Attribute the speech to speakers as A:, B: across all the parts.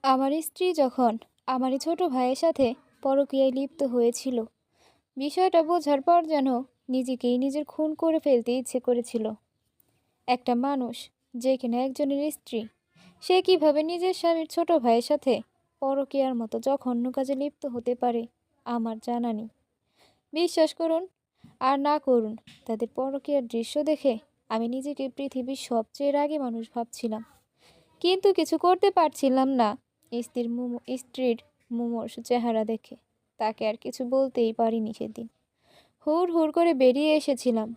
A: আমার স্ত্রী যখন আমার এই ছোট ভাইয়ের সাথে পরকীয়ায় লিপ্ত হয়েছিল, বিষয়টা বোঝার পর যেন নিজেকেই নিজের খুন করে ফেলতে ইচ্ছে করেছিল। একটা মানুষ যে কিনা একজনের স্ত্রী, সে কিভাবে নিজের স্বামীর ছোট ভাইয়ের সাথে পরকীয়ার মতো জঘন্য কাজে লিপ্ত হতে পারে আমার জানা নেই। বিশ্বাস করুন আর না করুন, তাদের পরকীয়ার দৃশ্য দেখে আমি নিজেকে পৃথিবীর সবচেয়ে রাগী মানুষ ভাবছিলাম, কিন্তু কিছু করতে পারছিলাম না। স্ত্রীর মুমূর্ষু চেহারা দেখে তাকে আর কিছু বলতেই পারিনি সেদিন। হুড় হুড় করে বেরিয়ে এসেছিলাম।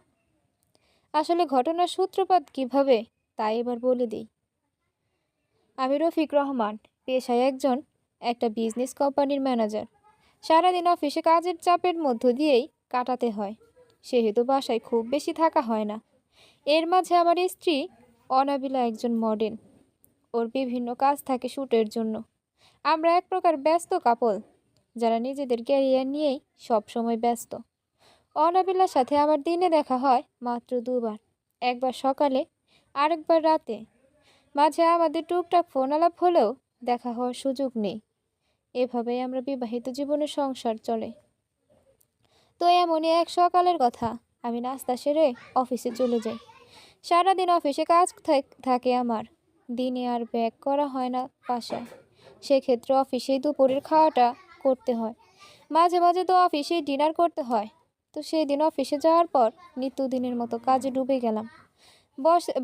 A: আসলে ঘটনার সূত্রপাত কিভাবে তাই এবার বলে দিই। আমি রফিক রহমান, পেশায় একটা বিজনেস কোম্পানির ম্যানেজার। সারাদিন অফিসে কাজের চাপের মধ্য দিয়েই কাটাতে হয়, সেহেতু বাসায় খুব বেশি থাকা হয় না। এর মাঝে আমার স্ত্রী অনাবিলা একজন মডেল। ওর বিভিন্ন কাজ থাকে শ্যুটের জন্য। আমরা এক প্রকার ব্যস্ত কাপল, যারা নিজেদের ক্যারিয়ার নিয়েই সব সময় ব্যস্ত। অনাবিলার সাথে আমার দিনে দেখা হয় মাত্র দুবার, একবার সকালে, আরেকবার রাতে। মাঝে আমাদের টুকটাক ফোন আলাপ হলেও দেখা হওয়ার সুযোগ নেই। এভাবেই আমরা বিবাহিত জীবনে সংসার চলে। তো এমনই এক সকালের কথা, আমি নাস্তা সেরে অফিসে চলে যাই। সারাদিন অফিসে কাজ থাকে আমার, দিনে আর ব্যাক করা হয় না বাসায়। সেক্ষেত্রে অফিসেই দুপুরের খাওয়াটা করতে হয়, মাঝে মাঝে তো অফিসেই ডিনার করতে হয়। তো সেই দিন অফিসে যাওয়ার পর নিত্যদিনের মতো কাজে ডুবে গেলাম।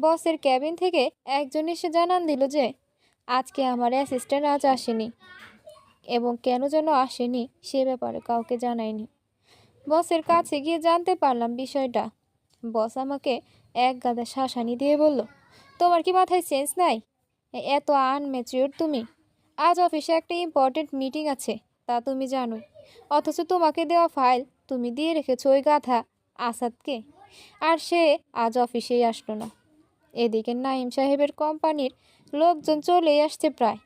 A: বসের ক্যাবিন থেকে একজন এসে জানান দিল যে আজকে আমার অ্যাসিস্ট্যান্ট আজ আসেনি, এবং কেন যেন আসেনি সে ব্যাপারে কাউকে জানায়নি। বসের কাছে গিয়ে জানতে পারলাম বিষয়টা। বস আমাকে এক গাদা শাসানি দিয়ে বলল, তোমার কি মাথায় সেন্স নাই? এত আনম্যাচিওর তুমি। আজ অফিসে একটা ইম্পর্টেন্ট মিটিং আছে, তা তুমি জানোই, অথচ তোমাকে দেওয়া ফাইল তুমি দিয়ে রেখেছো ওই গাধা আসাদকে, আর সে আজ অফিসেই আসলো না। এদিকে নাইম সাহেবের কোম্পানির লোকজন চলেই আসছে প্রায়।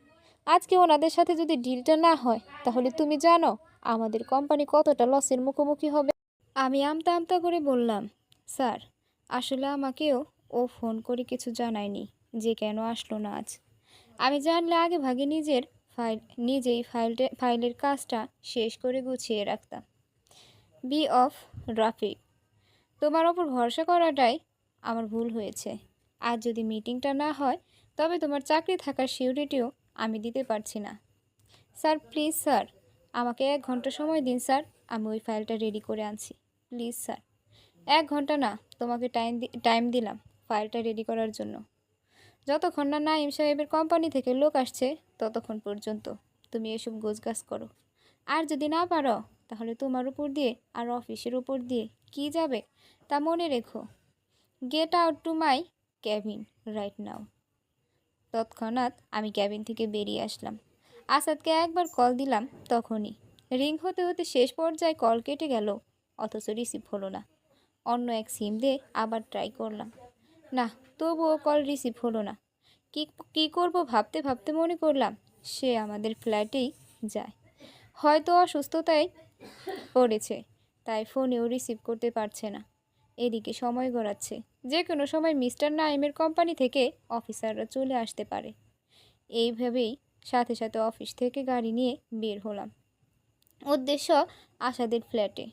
A: আজকে ওনাদের সাথে যদি ডিলটা না হয়, তাহলে তুমি জানো আমাদের কোম্পানি কতটা লসের মুখোমুখি হবে। আমি আমতা আমতা করে বললাম, স্যার, আসলে আমাকেও ও ফোন করে কিছু জানায়নি যে কেন আসলো না আজ। আমি জানলে আগে ভাগে নিজেই ফাইলের কাজটা শেষ করে গুছিয়ে রাখতাম। বি অফ রাফিক, তোমার ওপর ভরসা করাটাই আমার ভুল হয়েছে। আজ যদি মিটিংটা না হয়, তবে তোমার চাকরি থাকার সিউরিটিও আমি দিতে পারছি না। স্যার প্লিজ স্যার, আমাকে 1 ঘন্টা সময় দিন স্যার, আমি ওই ফাইলটা রেডি করে আনছি। প্লিজ স্যার, 1 ঘন্টা না, তোমাকে টাইম দিলাম ফাইলটা রেডি করার জন্য। যতক্ষণ না নাইম সাহেবের কোম্পানি থেকে লোক আসছে, ততক্ষণ পর্যন্ত তুমি এসব গোছগাছ করো। আর যদি না পারো, তাহলে তোমার উপর দিয়ে আর অফিসের উপর দিয়ে কি যাবে তা মনে রেখো। Get out to my cabin right now. তৎক্ষণাৎ আমি ক্যাবিন থেকে বেরিয়ে আসলাম। আসাদকে একবার কল দিলাম, তখনই রিং হতে হতে শেষ পর্যায়ে কল কেটে গেল, অথচ রিসিভ হলো না। অন্য এক সিম দিয়ে আবার ট্রাই করলাম, না, তবুও কল রিসিভ হলো না। কি কি করব ভাবতে ভাবতে মনে করলাম সে আমাদের ফ্ল্যাটেই যায়, হয়তো অসুস্থতায় পড়েছে, তাই ফোনেও রিসিভ করতে পারছে না। এদিকে সময় গড়াচ্ছে, যে কোনো সময় মিস্টার নাইমের কোম্পানি থেকে অফিসাররা চলে আসতে পারে। এইভাবেই সাথে সাথে অফিস থেকে গাড়ি নিয়ে বের হলাম, উদ্দেশ্য আসাদের ফ্ল্যাটে।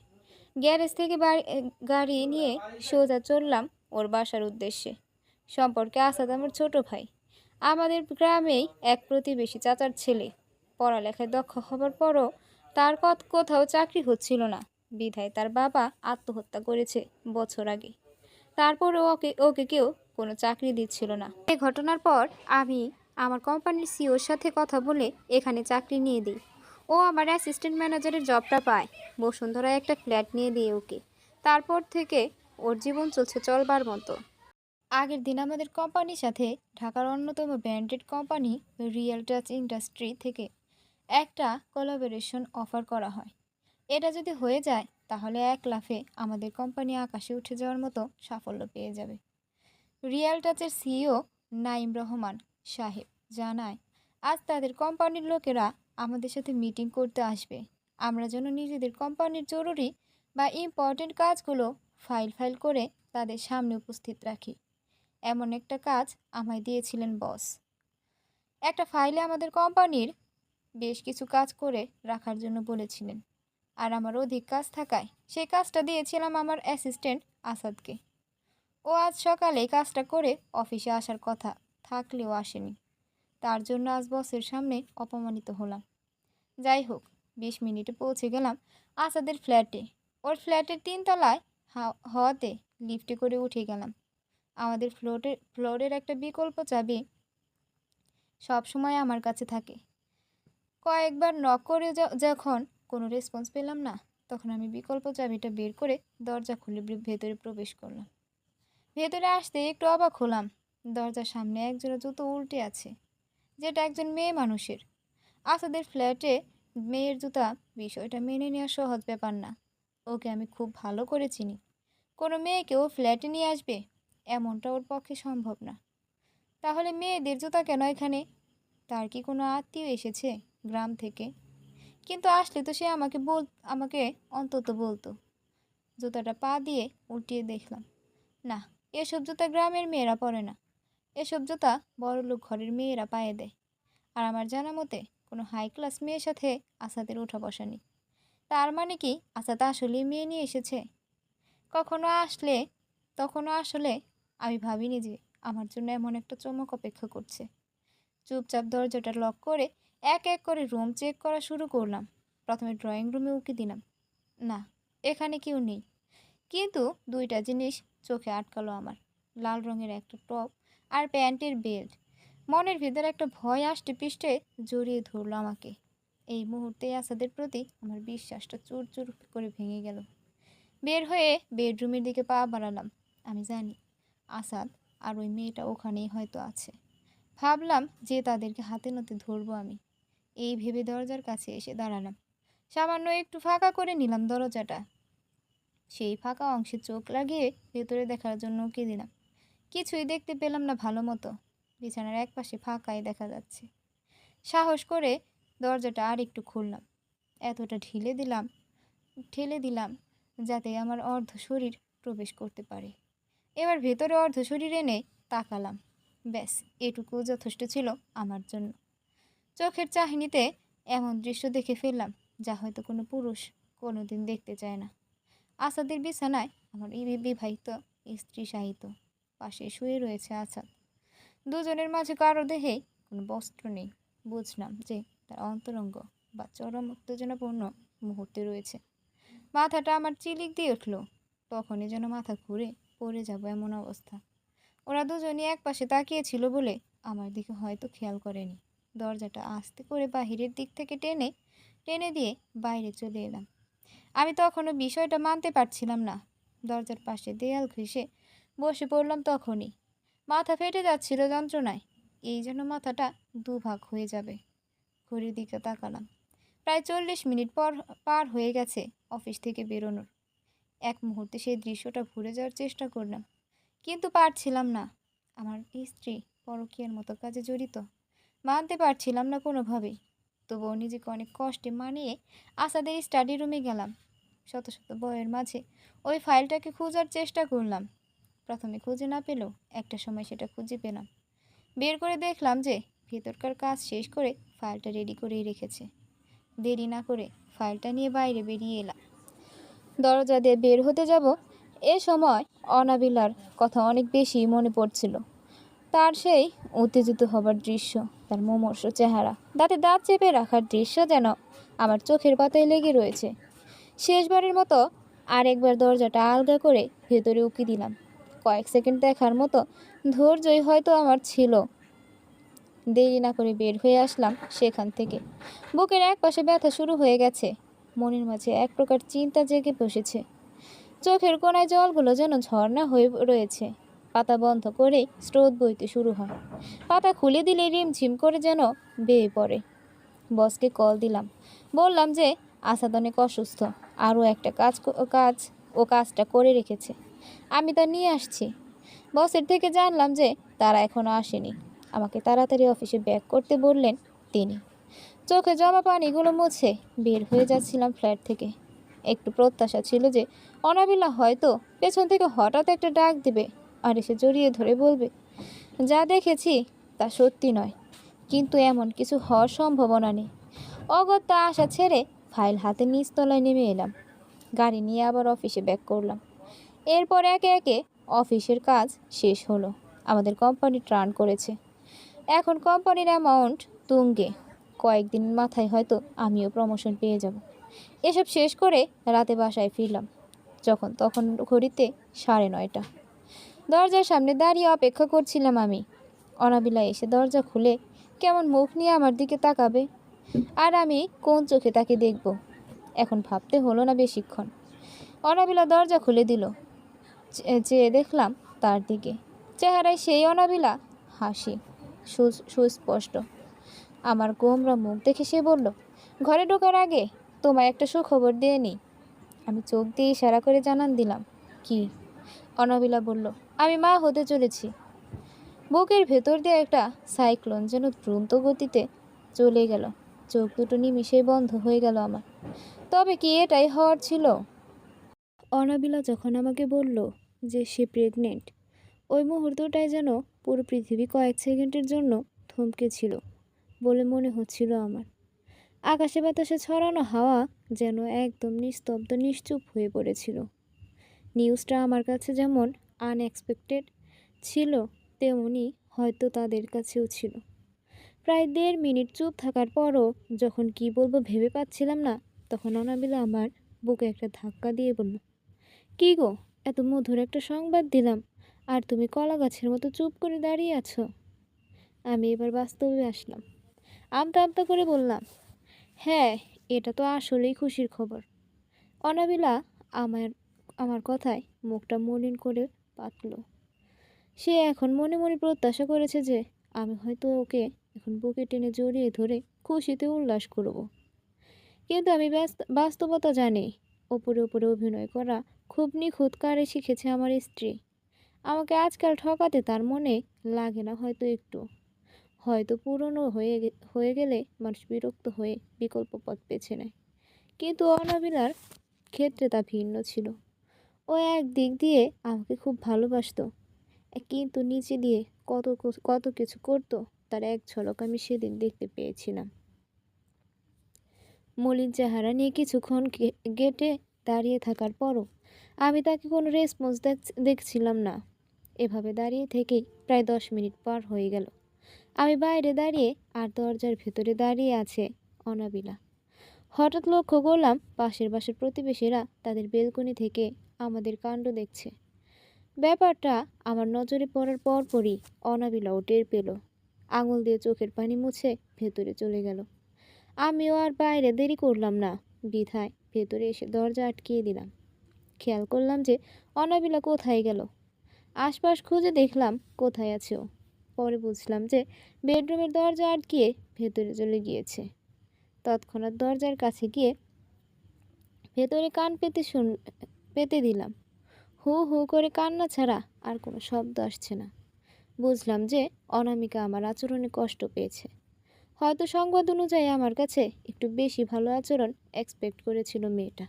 A: গ্যারেজ থেকে গাড়ি নিয়ে সোজা চললাম ওর বাসার উদ্দেশ্যে। সম্পর্কে আসাদ আমার ছোট ভাই, আমাদের গ্রামেই এক প্রতিবেশী চাচার ছেলে। পড়ালেখায় দক্ষ হবার পরও তার কোথাও চাকরি হচ্ছিল না, বিধায় তার বাবা আত্মহত্যা করেছে বছর আগে। তারপরেও ওকে কেউ কোনো চাকরি দিচ্ছিল না। এই ঘটনার পর আমি আমার কোম্পানির সিওর সাথে কথা বলে এখানে চাকরি নিয়ে দিই। ও আমার অ্যাসিস্ট্যান্ট ম্যানেজারের জবটা পায়, বসুন্ধরায় একটা ফ্ল্যাট নিয়ে দিই ওকে। তারপর থেকে ওর জীবন চলছে চলবার মতো। আগের দিন আমাদের কোম্পানির সাথে ঢাকার অন্যতম branded company real touch industry থেকে একটা কোলাবোরেশন অফার করা হয়। এটা যদি হয়ে যায়, তাহলে এক লাফে আমাদের কোম্পানি আকাশে উঠে যাওয়ার মতো সাফল্য পেয়ে যাবে। রিয়েল টাচের সিইও নাইম রহমান সাহেব জানায়, আজ তাদের কোম্পানির লোকেরা আমাদের সাথে মিটিং করতে আসবে। আমরা যেন নিজেদের কোম্পানির জরুরি বা ইম্পর্টেন্ট কাজগুলো ফাইল করে তাদের সামনে উপস্থিত রাখি। এমন একটা কাজ আমায় দিয়েছিলেন বস। একটা ফাইলে আমাদের কোম্পানির বেশ কিছু কাজ করে রাখার জন্য বলেছিলেন, আর আমার অধিক কাজ থাকায় সেই কাজটা দিয়েছিলাম আমার অ্যাসিস্ট্যান্ট আসাদকে। ও আজ সকালে কাজটা করে অফিসে আসার কথা থাকলেও আসেনি। তার জন্য আজ বসের সামনে অপমানিত হলাম। যাই হোক, 20 মিনিটে পৌঁছে গেলাম আসাদের ফ্ল্যাটে। ওর ফ্ল্যাটের 3 তলায় হওয়াতে লিফটে করে উঠে গেলাম। আমাদের ফ্লোরের একটা বিকল্প চাবি সব সময় আমার কাছে থাকে। কয়েকবার নক করে যখন কোনো রেসপন্স পেলাম না, তখন আমি বিকল্প চাবিটা বের করে দরজা খুলে ভেতরে প্রবেশ করলাম। ভেতরে আসতে একটু অবাক হলাম। দরজার সামনে একজোড়া জুতো উল্টে আছে, যেটা একজন মেয়ে মানুষের। আসাদের ফ্ল্যাটে মেয়ের জুতা, বিষয়টা মেনে নেওয়া সহজ ব্যাপার না। ওকে আমি খুব ভালো করে চিনি। কোনো মেয়েকে ও ফ্ল্যাটে নিয়ে আসবে এমনটা ওর পক্ষে সম্ভব না। তাহলে মেয়েদের জুতা কেন এখানে? তার কি কোনো আত্মীয় এসেছে গ্রাম থেকে? কিন্তু আসলে তো সে আমাকে অন্তত বলতো। জুতাটা পা দিয়ে উল্টিয়ে দেখলাম, না, এসব জুতা গ্রামের মেয়েরা পরে না। এসব জুতা বড়লোক ঘরের মেয়েরা পায়ে দেয়। আর আমার জানা মতে কোনো হাই ক্লাস মেয়ের সাথে আসাদের ওঠা বসা নেই। তার মানে কি আসাদ আসলে মেয়ে নিয়ে এসেছে? তখনও আসলে আমি ভাবিনি যে আমার জন্য এমন একটা চমক অপেক্ষা করছে। চুপচাপ দরজাটা লক করে এক এক করে রুম চেক করা শুরু করলাম। প্রথমে ড্রয়িং রুমে উকি দিলাম, না, এখানে কেউ নেই। কিন্তু দুইটা জিনিস চোখে আটকালো আমার, লাল রঙের একটা টপ আর প্যান্টের বেল্ট। মনের ভিতরে একটা ভয় আষ্টে পৃষ্ঠে জড়িয়ে ধরলো আমাকে। এই মুহূর্তে আসাদের প্রতি আমার বিশ্বাসটা চুর চুর করে ভেঙে গেল। বের হয়ে বেডরুমের দিকে পা বাড়ালাম। আমি জানি আসাদ আর ওই মেয়েটা ওখানেই হয়তো আছে। ভাবলাম যে তাদেরকে হাতে নাতে ধরবো আমি। এই ভেবে দরজার কাছে এসে দাঁড়ালাম। সামান্য একটু ফাঁকা করে নিলাম দরজাটা। সেই ফাঁকা অংশে চোখ লাগিয়ে ভেতরে দেখার জন্য উকি দিলাম। কিছুই দেখতে পেলাম না ভালো মতো। বিছানার একপাশে ফাঁকাই দেখা যাচ্ছে। সাহস করে দরজাটা আর একটু খুললাম। এতটা ঠেলে দিলাম যাতে আমার অর্ধ শরীর প্রবেশ করতে পারে। এবার ভেতরে অর্ধ শরীর এনে তাকালাম। ব্যাস, এটুকু যথেষ্ট ছিল আমার জন্য। চোখের চাহনিতে এমন দৃশ্য দেখে ফেললাম যা হয়তো কোনো পুরুষ কোনোদিন দেখতে চায় না। আসাদের বিছানায় আমার এই বিবাহিত স্ত্রী শায়িত। পাশে শুয়ে রয়েছে আসাদ। দুজনের মাঝে কারো দেহে কোনো বস্ত্র নেই। বুঝলাম যে তার অন্তরঙ্গ বা চরম উত্তেজনাপূর্ণ মুহূর্তে রয়েছে। মাথাটা আমার চিলিক দিয়ে উঠল। তখনই যেন মাথা ঘুরে পড়ে যাব এমন অবস্থা। ওরা দুজনই এক পাশে তাকিয়েছিল বলে আমার দিকে হয়তো খেয়াল করেনি। দরজাটা আস্তে করে বাহিরের দিক থেকে টেনে দিয়ে বাইরে চলে এলাম। আমি তখনও বিষয়টা মানতে পারছিলাম না। দরজার পাশে দেয়াল ঘেঁষে বসে পড়লাম। তখনই মাথা ফেটে যাচ্ছিল যন্ত্রণায়। এই যেন মাথাটা দুভাগ হয়ে যাবে। ঘড়ির দিকে তাকালাম। প্রায় 40 মিনিট পার হয়ে গেছে অফিস থেকে বেরোনোর। এক মুহূর্তে সেই দৃশ্যটা ভুলে যাওয়ার চেষ্টা করলাম, কিন্তু পারছিলাম না। আমার স্ত্রী পরকীয়ার মতো কাজে জড়িত, মানতে পারছিলাম না কোনোভাবেই। তবুও নিজেকে অনেক কষ্টে মানিয়ে আসাদের স্টাডি রুমে গেলাম। শত শত বইয়ের মাঝে ওই ফাইলটাকে খোঁজার চেষ্টা করলাম। প্রথমে খুঁজে না পেলেও একটা সময় সেটা খুঁজে পেলাম। বের করে দেখলাম যে ভেতরকার কাজ শেষ করে ফাইলটা রেডি করেই রেখেছে। দেরি না করে ফাইলটা নিয়ে বাইরে বেরিয়ে এলাম। দরজা দিয়ে বের হতে যাব, এ সময় অনাবিলার কথা অনেক বেশি মনে পড়ছিল। তার সেই উত্তেজিত হবার দৃশ্য, তার মুমূর্ষ চেহারা, দাঁতে দাঁত চেপে রাখার দৃশ্য যেন আমার চোখের পাতায় লেগে রয়েছে। শেষবারের মতো আরেকবার দরজাটা আলগা করে ভেতরে উকি দিলাম। কয়েক সেকেন্ড দেখার মতো ধৈর্যই হয়তো আমার ছিল। দেরি না করে বের হয়ে আসলাম সেখান থেকে। বুকের এক পাশে ব্যথা শুরু হয়ে গেছে। মনের মাঝে এক প্রকার চিন্তা জেগে বসেছে। চোখের কোণায় জলগুলো যেন ঝর্ণা হয়ে রয়েছে। পাতা বন্ধ করে স্রোত বইতে শুরু হয়। পাতা খুলে দিলে রিমঝিম করে যেন বেয়ে পড়ে। বসকে কল দিলাম। বললাম যে আসাদ অনেক অসুস্থ, আরও একটা কাজটা করে রেখেছে, আমি তা নিয়ে আসছি। বসের থেকে জানলাম যে তারা এখনও আসেনি। আমাকে তাড়াতাড়ি অফিসে ব্যাক করতে বললেন তিনি। চোখে জমা পানিগুলো মুছে বের হয়ে যাচ্ছিলাম ফ্ল্যাট থেকে। একটু প্রত্যাশা ছিল যে অনাবিলা হয়তো পেছন থেকে হঠাৎ একটা ডাক দেবে আর এসে জড়িয়ে ধরে বলবে, যা দেখেছি তা সত্যি নয়, কিন্তু এমন কিছু হওয়ার সম্ভাবনা নেই। অগত্যা আশা ছেড়ে ফাইল হাতে নিচতলায় নেমে এলাম। গাড়ি নিয়ে আবার অফিসে ব্যাক করলাম। এরপর একে একে অফিসের কাজ শেষ হলো। আমাদের কোম্পানি টার্ন করেছে। এখন কোম্পানির অ্যামাউন্ট তুঙ্গে। কয়েকদিন মাথায় হয়তো আমিও প্রমোশন পেয়ে যাব। এসব শেষ করে রাতে বাসায় ফিরলাম। তখন ঘড়িতে 9:30। দরজার সামনে দাঁড়িয়ে অপেক্ষা করছিলাম আমি। অনাবিলা এসে দরজা খুলে কেমন মুখ নিয়ে আমার দিকে তাকাবে, আর আমি কোন চোখে তাকে দেখব, এখন ভাবতে হলো না বেশিক্ষণ। অনাবিলা দরজা খুলে দিল। চেয়ে দেখলাম তার দিকে। চেহারায় সেই অনাবিলা হাসি সুস্পষ্ট। আমার গোমরা মুখ দেখে সে বলল, ঘরে ঢোকার আগে তোমায় একটা সুখবর দিয়ে নিই। আমি চোখ দিয়ে ইশারা করে জানান দিলাম, কি? অনাবিলা বলল, আমি মা হতে চলেছি। বুকের ভেতর দিয়ে একটা সাইক্লোন যেন দ্রুত গতিতে চলে গেল। চোখ দুটো নিমিষেই বন্ধ হয়ে গেল আমার। তবে কি এটাই হওয়ার ছিল? অনাবিলা যখন আমাকে বলল যে সে প্রেগনেন্ট, ওই মুহূর্তটাই যেন পুরো পৃথিবী কয়েক সেকেন্ডের জন্য থমকে ছিল বলে মনে হচ্ছিল আমার। আকাশে বাতাসে ছড়ানো হাওয়া যেন একদম নিস্তব্ধ নিশ্চুপ হয়ে পড়েছিল। নিউজটা আমার কাছে যেমন আনএক্সপেক্টেড ছিল, তেমনি হয়তো তাদের কাছেও ছিল। প্রায় 1.5 মিনিট চুপ থাকার পরও যখন কি বলবো ভেবে পাচ্ছিলাম না, তখন অনাবিলা আমার বুকে একটা ধাক্কা দিয়ে বলল, কি গো, এত মধুর একটা সংবাদ দিলাম আর তুমি কলা গাছের মতো চুপ করে দাঁড়িয়ে আছো। আমি এবার বাস্তবে আসলাম। আমতা আমতা করে বললাম, হ্যাঁ, এটা তো আসলেই খুশির খবর। অনাবিলা আমার আমার কথায় মুখটা মলিন করে পাতল। সে এখন মনে মনে প্রত্যাশা করেছে যে আমি হয়তো ওকে এখন বুকে টেনে জড়িয়ে ধরে খুশিতে উল্লাস করব। কিন্তু আমি বাস্তবতা জানি, ওপরে ওপরে অভিনয় করা খুব নিখুঁত কারে শিখেছে আমার স্ত্রী। আমাকে আজকাল ঠকাতে তার মনে লাগে না হয়তো একটু। হয়তো পুরনো হয়ে গেলে মানুষ বিরক্ত হয়ে বিকল্প পথ বেছে নেয়, কিন্তু অনাবিলার ক্ষেত্রে তা ভিন্ন ছিল। ও এক দিক দিয়ে আমাকে খুব ভালোবাসতো, কিন্তু নিচে দিয়ে কত কিছু করতো তার এক ঝলক আমি সেদিন দেখতে পেয়েছিলাম। মলিন চেহারা নিয়ে কিছুক্ষণ গেটে দাঁড়িয়ে থাকার পরও আমি তাকে কোনো রেসপন্স দেখছিলাম না। এভাবে দাঁড়িয়ে থেকেই প্রায় 10 মিনিট পার হয়ে গেল। আমি বাইরে দাঁড়িয়ে আর দরজার ভেতরে দাঁড়িয়ে আছে অনাবিলা। হঠাৎ লক্ষ্য করলাম পাশের বাসার প্রতিবেশীরা তাদের বেলকনি থেকে আমাদের কাণ্ড দেখছে। ব্যাপারটা আমার নজরে পড়ার পরপরই অনাবিলাও টের পেল। আঙুল দিয়ে চোখের পানি মুছে ভেতরে চলে গেল। আমিও আর বাইরে দেরি করলাম না, বিধায় ভেতরে এসে দরজা আটকিয়ে দিলাম। খেয়াল করলাম যে অনাবিলা কোথায় গেল। আশপাশ খুঁজে দেখলাম কোথায় আছে ও। পরে বুঝলাম যে বেডরুমের দরজা আটকিয়ে ভেতরে চলে গিয়েছে। তৎক্ষণাৎ দরজার কাছে গিয়ে ভেতরে কান পেতে দিলাম। হু হু করে কান্না ছাড়া আর কোনো শব্দ আসছে না। বুঝলাম যে অনামিকা আমার আচরণে কষ্ট পেয়েছে। হয়তো সংবাদ অনুযায়ী আমার কাছে একটু বেশি ভালো আচরণ এক্সপেক্ট করেছিল মেয়েটা।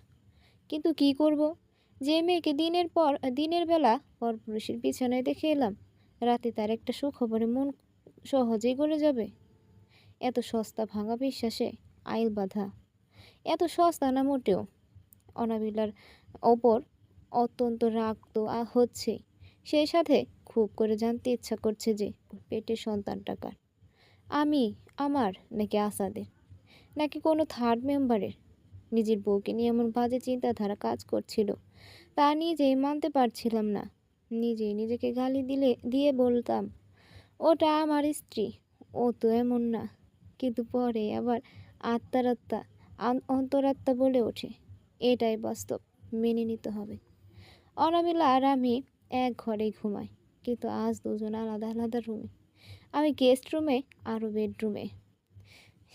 A: কিন্তু কি করব, যে মেয়েকে দিনের বেলা পরপুরুষের বিছানায় দেখে এলাম, রাতে তার একটা সুখবরে মন সহজেই গলে যাবে। এত সস্তা ভাঙা বিশ্বাসে আইল বাঁধা, এত সস্তা না মোটেও। অনাবিলার ওপর অত্যন্ত রাগ তো হচ্ছে, সেই সাথে খুব করে জানতে ইচ্ছা করছে যে পেটের সন্তানটা কার, আমার নাকি আসাদের, নাকি কোনো থার্ড মেম্বারের। নিজের বউকে নিয়ে এমন বাজে চিন্তাধারা কাজ করছিল তা নিজেই মানতে পারছিলাম না। নিজেকে গালি দিয়ে বলতাম, ওটা আমার স্ত্রী, ও তো এমন না। কিন্তু পরে আবার অন্তরাত্মা বলে ওঠে, এটাই বাস্তব, মেনে নিতে হবে। অনামিলা আর আমি এক ঘরেই ঘুমাই, কিন্তু আজ দুজন আলাদা আলাদা রুমে। আমি গেস্ট রুমে, আরও বেডরুমে।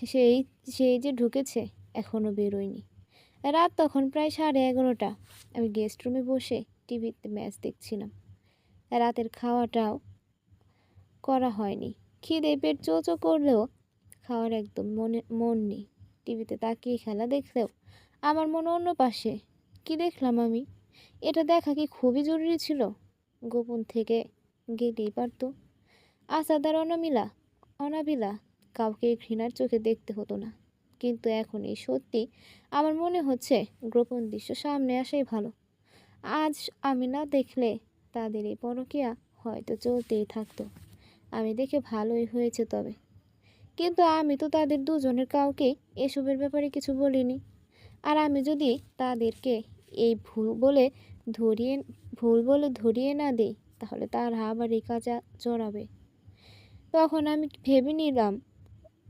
A: সেই সেই যে ঢুকেছে এখনও বেরোয়নি। রাত তখন প্রায় 11:30। আমি গেস্ট রুমে বসে টিভিতে ম্যাচ দেখছিলাম। রাতের খাওয়াটাও করা হয়নি। খিদে পেট চোচো করলেও খাওয়ার একদম মন নেই। টিভিতে তাকিয়ে খেলা দেখলেও আমার মন অন্য পাশে। কি দেখলাম আমি? এটা দেখা কি খুবই জরুরি ছিল? গোপন থেকে গেলেই পারত। আসাদ আর অনাবিলা কাউকে ঘৃণার চোখে দেখতে হতো না। কিন্তু এখন এই সত্যি আমার মনে হচ্ছে গোপন দৃশ্য সামনে আসাই ভালো। আজ আমি না দেখলে তাদের এই পরকীয়া হয়তো চলতেই থাকতো। আমি দেখে ভালোই হয়েছে তবে। কিন্তু আমি তো তাদের দুজনের কাউকেই এসবের ব্যাপারে কিছু বলিনি। আর আমি যদি তাদেরকে এই ধরিয়ে ভুল বলে ধরিয়ে না দিই, তাহলে তারা আবার এই কাজে জড়াবে। তখন আমি ভেবে নিলাম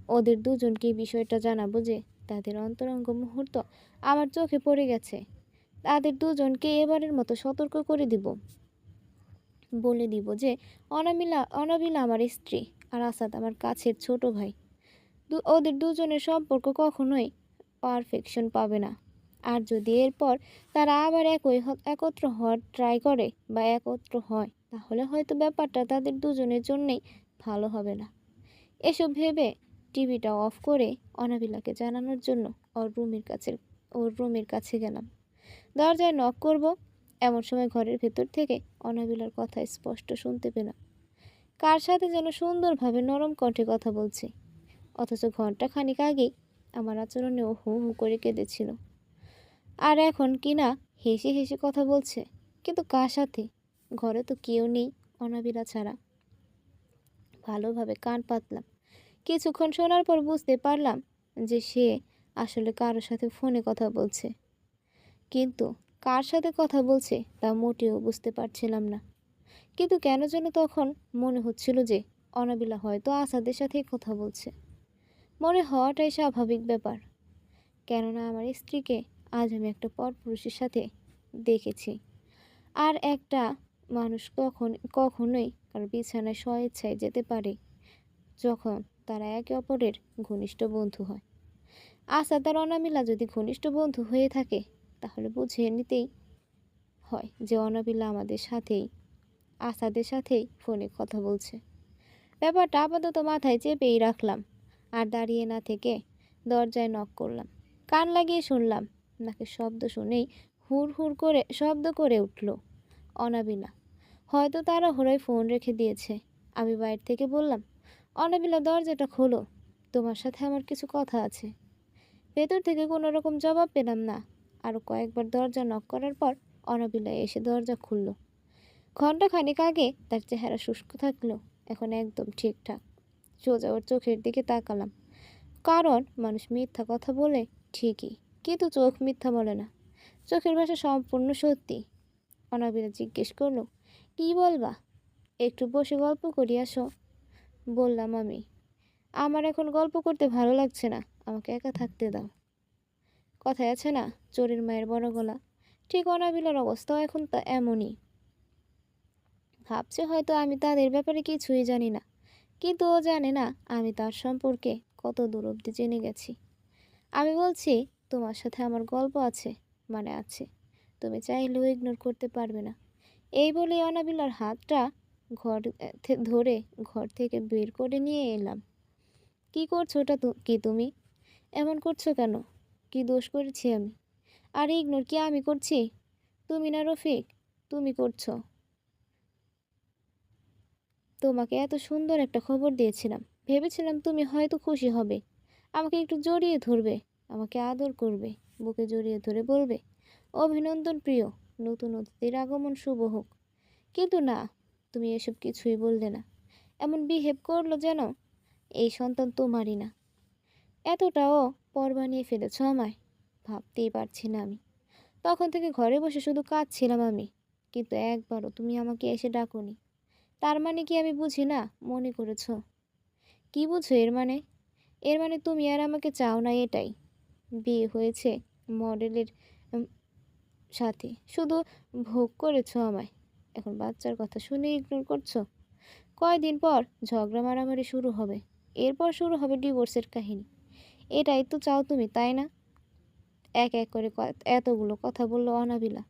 A: ওদের দুজনকে এই বিষয়টা জানাবো যে তাদের অন্তরঙ্গ মুহূর্ত আমার চোখে পড়ে গেছে। তাদের দুজনকে এবারের মতো সতর্ক করে দিব। বলে দিব যে অনাবিলা আমার স্ত্রী আর আসাদ আমার কাছের ছোট ভাই। ওদের দুজনের সম্পর্ক কখনোই পারফেকশন পাবে না। আর যদি এরপর তারা আবার একত্র হওয়ার ট্রাই করে বা একত্র হয়, তাহলে হয়তো ব্যাপারটা তাদের দুজনের জন্যেই ভালো হবে না। এসব ভেবে টিভিটা অফ করে অনাবিলাকে জানানোর জন্য ওর রুমের কাছে গেলাম। দরজায় নক করব, এমন সময় ঘরের ভেতর থেকে অনাবিলার কথা স্পষ্ট শুনতে পেলাম। কার সাথে যেন সুন্দরভাবে নরম কণ্ঠে কথা বলছে, অথচ ঘন্টা খানিক আগেই আমার আচরণে ও হু হু করে কেঁদেছিল। আর এখন কিনা হেসে হেসে কথা বলছে। কিন্তু কার সাথে? ঘরে তো কেউ নেই অনাবিলা ছাড়া। ভালোভাবে কান পাতলাম। কিছুক্ষণ শোনার পর বুঝতে পারলাম যে সে আসলে কারোর সাথে ফোনে কথা বলছে। কিন্তু কার সাথে কথা বলছে তা মোটেও বুঝতে পারছিলাম না। কিন্তু কেন যেন তখন মনে হচ্ছিল যে অনাবিলা হয়তো আসাদের সাথেই কথা বলছে। মনে হওয়াটাই স্বাভাবিক ব্যাপার, কেননা আমার স্ত্রীকে আজ আমি একটা পরপুরুষের সাথে দেখেছি। আর একটা মানুষ কখনোই কারো বিছানায় স্বেচ্ছায় যেতে পারে যখন তারা একে অপরের ঘনিষ্ঠ বন্ধু হয়। আসাদ আর অনামিলা যদি ঘনিষ্ঠ বন্ধু হয়ে থাকে, তাহলে বুঝে নিতেই হয় যে অনামিলা আসাদের সাথেই ফোনে কথা বলছে। ব্যাপারটা আপাতত মাথায় চেপেই রাখলাম আর দাঁড়িয়ে না থেকে দরজায় নক করলাম। কান লাগিয়ে শুনলাম, নাকি শব্দ শুনেই হুড় হুড় করে শব্দ করে উঠল অনাবিলা। হয়তো তাড়াহুড়োয় ফোন রেখে দিয়েছে। আমি বাইরে থেকে বললাম, অনাবিলা দরজাটা খোলো, তোমার সাথে আমার কিছু কথা আছে। ভেতর থেকে কোনো রকম জবাব পেলাম না। আরও কয়েকবার দরজা নক করার পর অনাবিলা এসে দরজা খুলল। ঘন্টা খানিক আগে তার চেহারা শুষ্ক থাকলেও এখন একদম ঠিকঠাক। সোজা ওর চোখের দিকে তাকালাম, কারণ মানুষ মিথ্যা কথা বলে ঠিকই, কিন্তু চোখ মিথ্যা বলে না। চোখের ভাষা সম্পূর্ণ সত্যি। অনাবিলা জিজ্ঞেস করলো, কি বলবা? একটু বসে গল্প করি আসো। বললাম আমি, আমার এখন গল্প করতে ভালো লাগছে না, আমাকে একা থাকতে দাও। কথায় আছে না, চোরের মায়ের বড় গলা। ঠিক অনাবিলার অবস্থাও এখন তা এমনই। ভাবছে হয়তো আমি তাদের ব্যাপারে কিছুই জানি না, কিন্তু ও জানে না আমি তার সম্পর্কে কত দূর অব্দি জেনে গেছি। আমি বলছি, তোমার সাথে আমার গল্প আছে, মানে আছে, তুমি চাইলেও ইগনোর করতে পারবে না। এই বলে অনাবিলার হাতটা ধরে ঘর থেকে বের করে নিয়ে এলাম। কি করছো ওটা কি তুমি? এমন করছো কেন? কি দোষ করেছি আমি? আর ইগনোর কি আমি করছি? তুমি না রফিক, তুমি করছো। তোমাকে এত সুন্দর একটা খবর দিয়েছিলাম, ভেবেছিলাম তুমি হয়তো খুশি হবে, আমাকে একটু জড়িয়ে ধরবে, আমাকে আদর করবে, বুকে জড়িয়ে ধরে বলবে, অভিনন্দন প্রিয়, নতুন অতিথির আগমন শুভ হোক। কিন্তু না, তুমি এসব কিছুই বললে না। এমন বিহেভ করলো যেন এই সন্তান তোমারই না। এতটাও পর বানিয়ে ফেলেছ আমায়, ভাবতেই পারছি না আমি। তখন থেকে ঘরে বসে শুধু কাঁদছিলাম আমি, কিন্তু একবারও তুমি আমাকে এসে ডাকোনি। তার মানে কি আমি বুঝি না মনে করেছ? কি বুঝো এর মানে? এর মানে তুমি আর আমাকে চাও না, এটাই। বিয়ে হয়েছে মডেলের উম, সাথে, শুধু ভোগ করেছো আমায়, এখন বাচ্চার কথা শুনে ইগনোর করছো। কয়দিন পর ঝগড়া মারামারি শুরু হবে, এরপর শুরু হবে ডিভোর্সের কাহিনী। এটাই তো চাও তুমি, তাই না? এক এক করে এতগুলো কথা বললো অনাবিলা।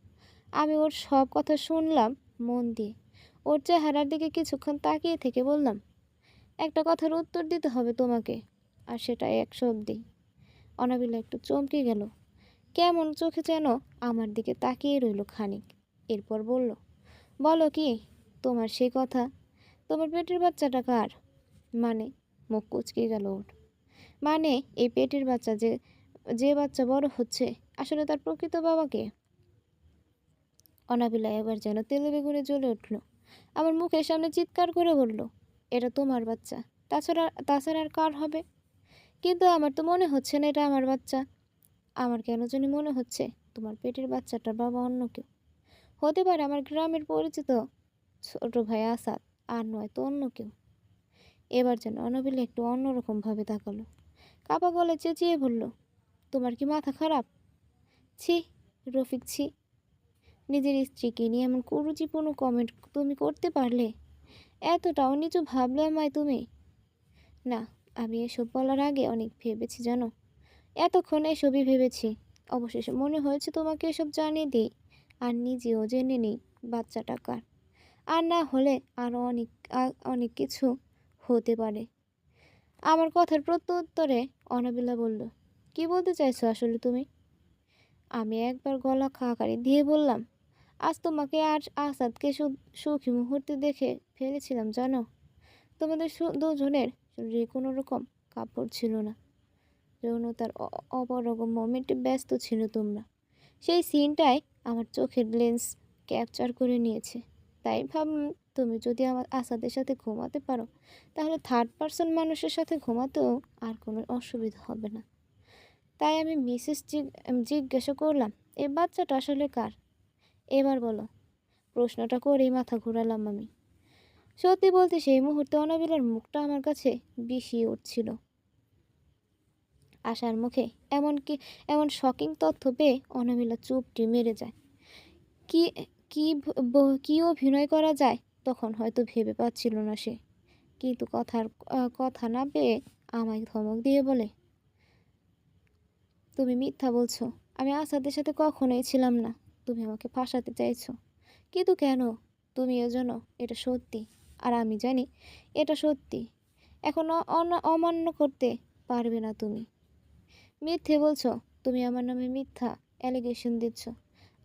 A: আমি ওর সব কথা শুনলাম মন দিয়ে। ওর চেহারার দিকে কিছুক্ষণ তাকিয়ে থেকে বললাম, একটা কথার উত্তর দিতে হবে তোমাকে, আর সেটা এক শব্দেই। অনাবিলা একটু চমকে গেল, কেমন চোখে যেন আমার দিকে তাকিয়ে রইল খানিক। এরপর বলল, বলো কি তোমার সেই কথা, তোমার পেটের বাচ্চাটা কার? মানে মুখ কুঁচকে গেল ওর। মানে এই পেটের বাচ্চা যে যে বাচ্চা বড় হচ্ছে, আসলে তার প্রকৃত বাবাকে? অনাবিলা এবার যেন তেলে বেগুনে জ্বলে উঠল। আমার মুখের সামনে চিৎকার করে বলল, এটা তোমার বাচ্চা, তাছাড়া আর কার হবে? কিন্তু আমার তো মনে হচ্ছে না এটা আমার বাচ্চা। আমার কেন জানি মনে হচ্ছে তোমার পেটের বাচ্চাটার বাবা অন্য কেউ। হতে পারে আমার গ্রামের পরিচিত ছোট ভাই আসাদ, আর নয় তো অন্য কেউ। এবার যেন অনাবিলা একটু অন্যরকম ভাবে তাকালো। কাপা গলায় চেঁচিয়ে বলল, তোমার কি মাথা খারাপ? ছি রফিক, ছি। নিজের স্ত্রীকে নিয়ে এমন কুরুচিপূর্ণ কমেন্ট তুমি করতে পারলে? এতটাও নিচু ভাবলে আমায় তুমি? না, আমি এসব বলার আগে অনেক ভেবেছি জানো। এতক্ষণ এসবই ভেবেছি। অবশেষে মনে হয়েছে তোমাকে এসব জানিয়ে দিই, আর নিজেও জেনে নিই বাচ্চাটা কার। আর না হলে আরও অনেক কিছু হতে পারে। আমার কথার প্রত্যুত্তরে অনাবিলা বলল, কি বলতে চাইছো আসলে তুমি? আমি একবার গলা খাকারি দিয়ে বললাম, আজ তোমাকে আর আসাদকে সুখী মুহূর্তে দেখে ফেলেছিলাম জানো। তোমাদের দুজনের শরীরে কোনো রকম কাপড় ছিল না। যৌনতার অপারগম মোমেন্টে ব্যস্ত ছিল তোমরা। সেই সিনটাই আমার চোখের লেন্স ক্যাপচার করে নিয়েছে। তাই ভাবলাম তুমি যদি আমার আসাদের সাথে ঘুমাতে পারো, তাহলে থার্ড পারসন মানুষের সাথে ঘুমাতেও আর কোনো অসুবিধা হবে না। তাই আমি জিজ্ঞাসা করলাম, এই বাচ্চাটা আসলে কার? এবার বলো। প্রশ্নটা করেই মাথা ঘোরালাম আমি। সত্যি বলতে সেই মুহূর্তে অনাবিলার মুখটা আমার কাছে বিষিয়ে উঠছিল। আশার মুখে এমন শকিং তথ্য পেয়ে অনামিলা চুপটি মেরে যায়। কি কি কি অভিনয় করা যায় তখন হয়তো ভেবে পাচ্ছিল না সে। কিন্তু কথা না পেয়ে আমায় ধমক দিয়ে বলে, তুমি মিথ্যা বলছো। আমি আসাদের সাথে কখনোই ছিলাম না। তুমি আমাকে ফাঁসাতে চাইছো। কিন্তু কেন? তুমিও জানো এটা সত্যি, আর আমি জানি এটা সত্যি। এখন অমান্য করতে পারবে না তুমি। মিথ্যে বলছো। তুমি আমার নামে মিথ্যা অ্যালিগেশন দিচ্ছ।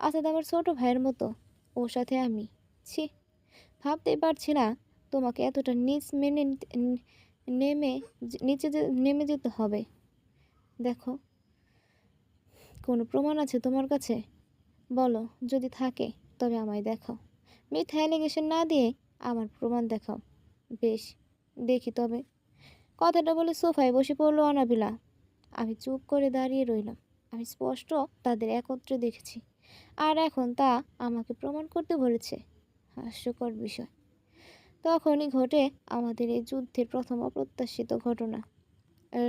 A: আসাদ আমার ছোট ভাইয়ের মতো, ওর সাথে আমি। ছি, ভাবতেই পারছি না তোমাকে এতটা নেমে নেমে যেতে হবে। দেখো, কোনো প্রমাণ আছে তোমার কাছে? বলো, যদি থাকে তবে আমায় দেখাও। মিথ্যা অ্যালিগেশন না দিয়ে আমার প্রমাণ দেখাও। বেশ, দেখি তবে। কথাটা বলে সোফায় বসে পড়ল অনাবিলা। আমি চুপ করে দাঁড়িয়ে রইলাম। আমি স্পষ্ট তাদের একত্রে দেখেছি, আর এখন তা আমাকে প্রমাণ করতে বলেছে। হাস্যকর বিষয়। তখনই ঘটে আমাদের এই যুদ্ধের প্রথম অপ্রত্যাশিত ঘটনা।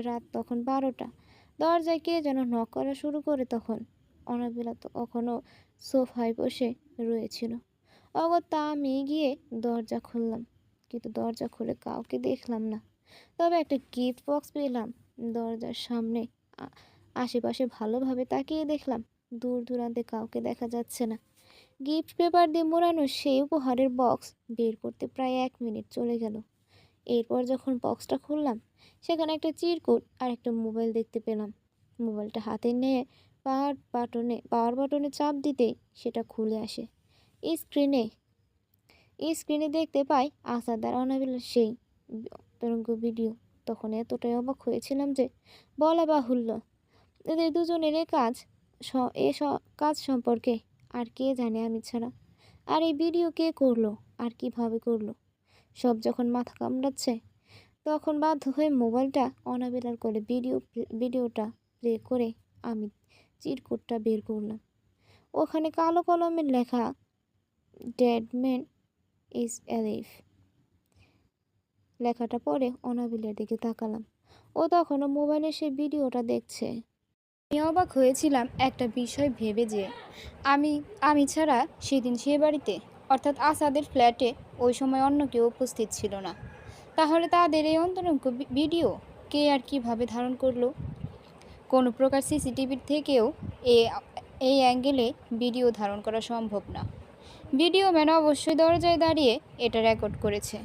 A: রাত তখন 12টা। দরজায় কে যেন নক করা শুরু করে তখন। অনাবিলা তখনও সোফায় বসে রয়েছিল। অগত্যা আমি গিয়ে দরজা খুললাম, কিন্তু দরজা খুলে কাউকে দেখলাম না। তবে একটা গিফট বক্স পেলাম দরজার সামনে। আশেপাশে ভালোভাবে তাকিয়ে দেখলাম দূর দূরান্তে কাউকে দেখা যাচ্ছে না। গিফট পেপার দিয়ে মোড়ানো সেই উপহারের বক্স বের করতে প্রায় 1 মিনিট চলে গেল। এরপর যখন বক্সটা খুললাম, সেখানে একটা চিরকুট আর একটা মোবাইল দেখতে পেলাম। মোবাইলটা হাতে নিয়ে পাওয়ার বাটনে চাপ দিতেই সেটা খুলে আসে। স্ক্রিনে স্ক্রিনে দেখতে পাই আসাদ আর অনাবিলার সেই তরঙ্গ ভিডিও। তখন এতটাই অবাক হয়েছিলাম যে বলা বাহুল্য। এদের দুজনের কাজ সম্পর্কে আর কে জানে আমি ছাড়া। আর এই ভিডিও কে করলো আর কিভাবে করলো, সব যখন মাথা কামড়াচ্ছে, তখন বাধ্য হয়ে মোবাইলটা অনাবিলার করে ভিডিওটা প্লে করে আমি চিরকুটটা বের করলাম। ওখানে কালো কলমের লেখা, ডেড ম্যান ইজ অ্যালিভ। লেখাটা পড়ে অনাবিলের দিকে তাকালাম। ও তখনও মোবাইলে সেই ভিডিওটা দেখছে। আমি অবাক হয়েছিলাম একটা বিষয় ভেবে যে আমি আমি ছাড়া সেদিন সে বাড়িতে, অর্থাৎ আসাদের ফ্ল্যাটে ওই সময় অন্য কেউ উপস্থিত ছিল না। তাহলে তাদের এই অন্তরঙ্গ ভিডিও কে আর কিভাবে ধারণ করলো? কোনো প্রকার সিসিটিভির থেকেও এই অ্যাঙ্গেলে ভিডিও ধারণ করা সম্ভব না। ভিডিও ম্যান অবশ্যই দরজায় দাঁড়িয়ে এটা রেকর্ড করেছে।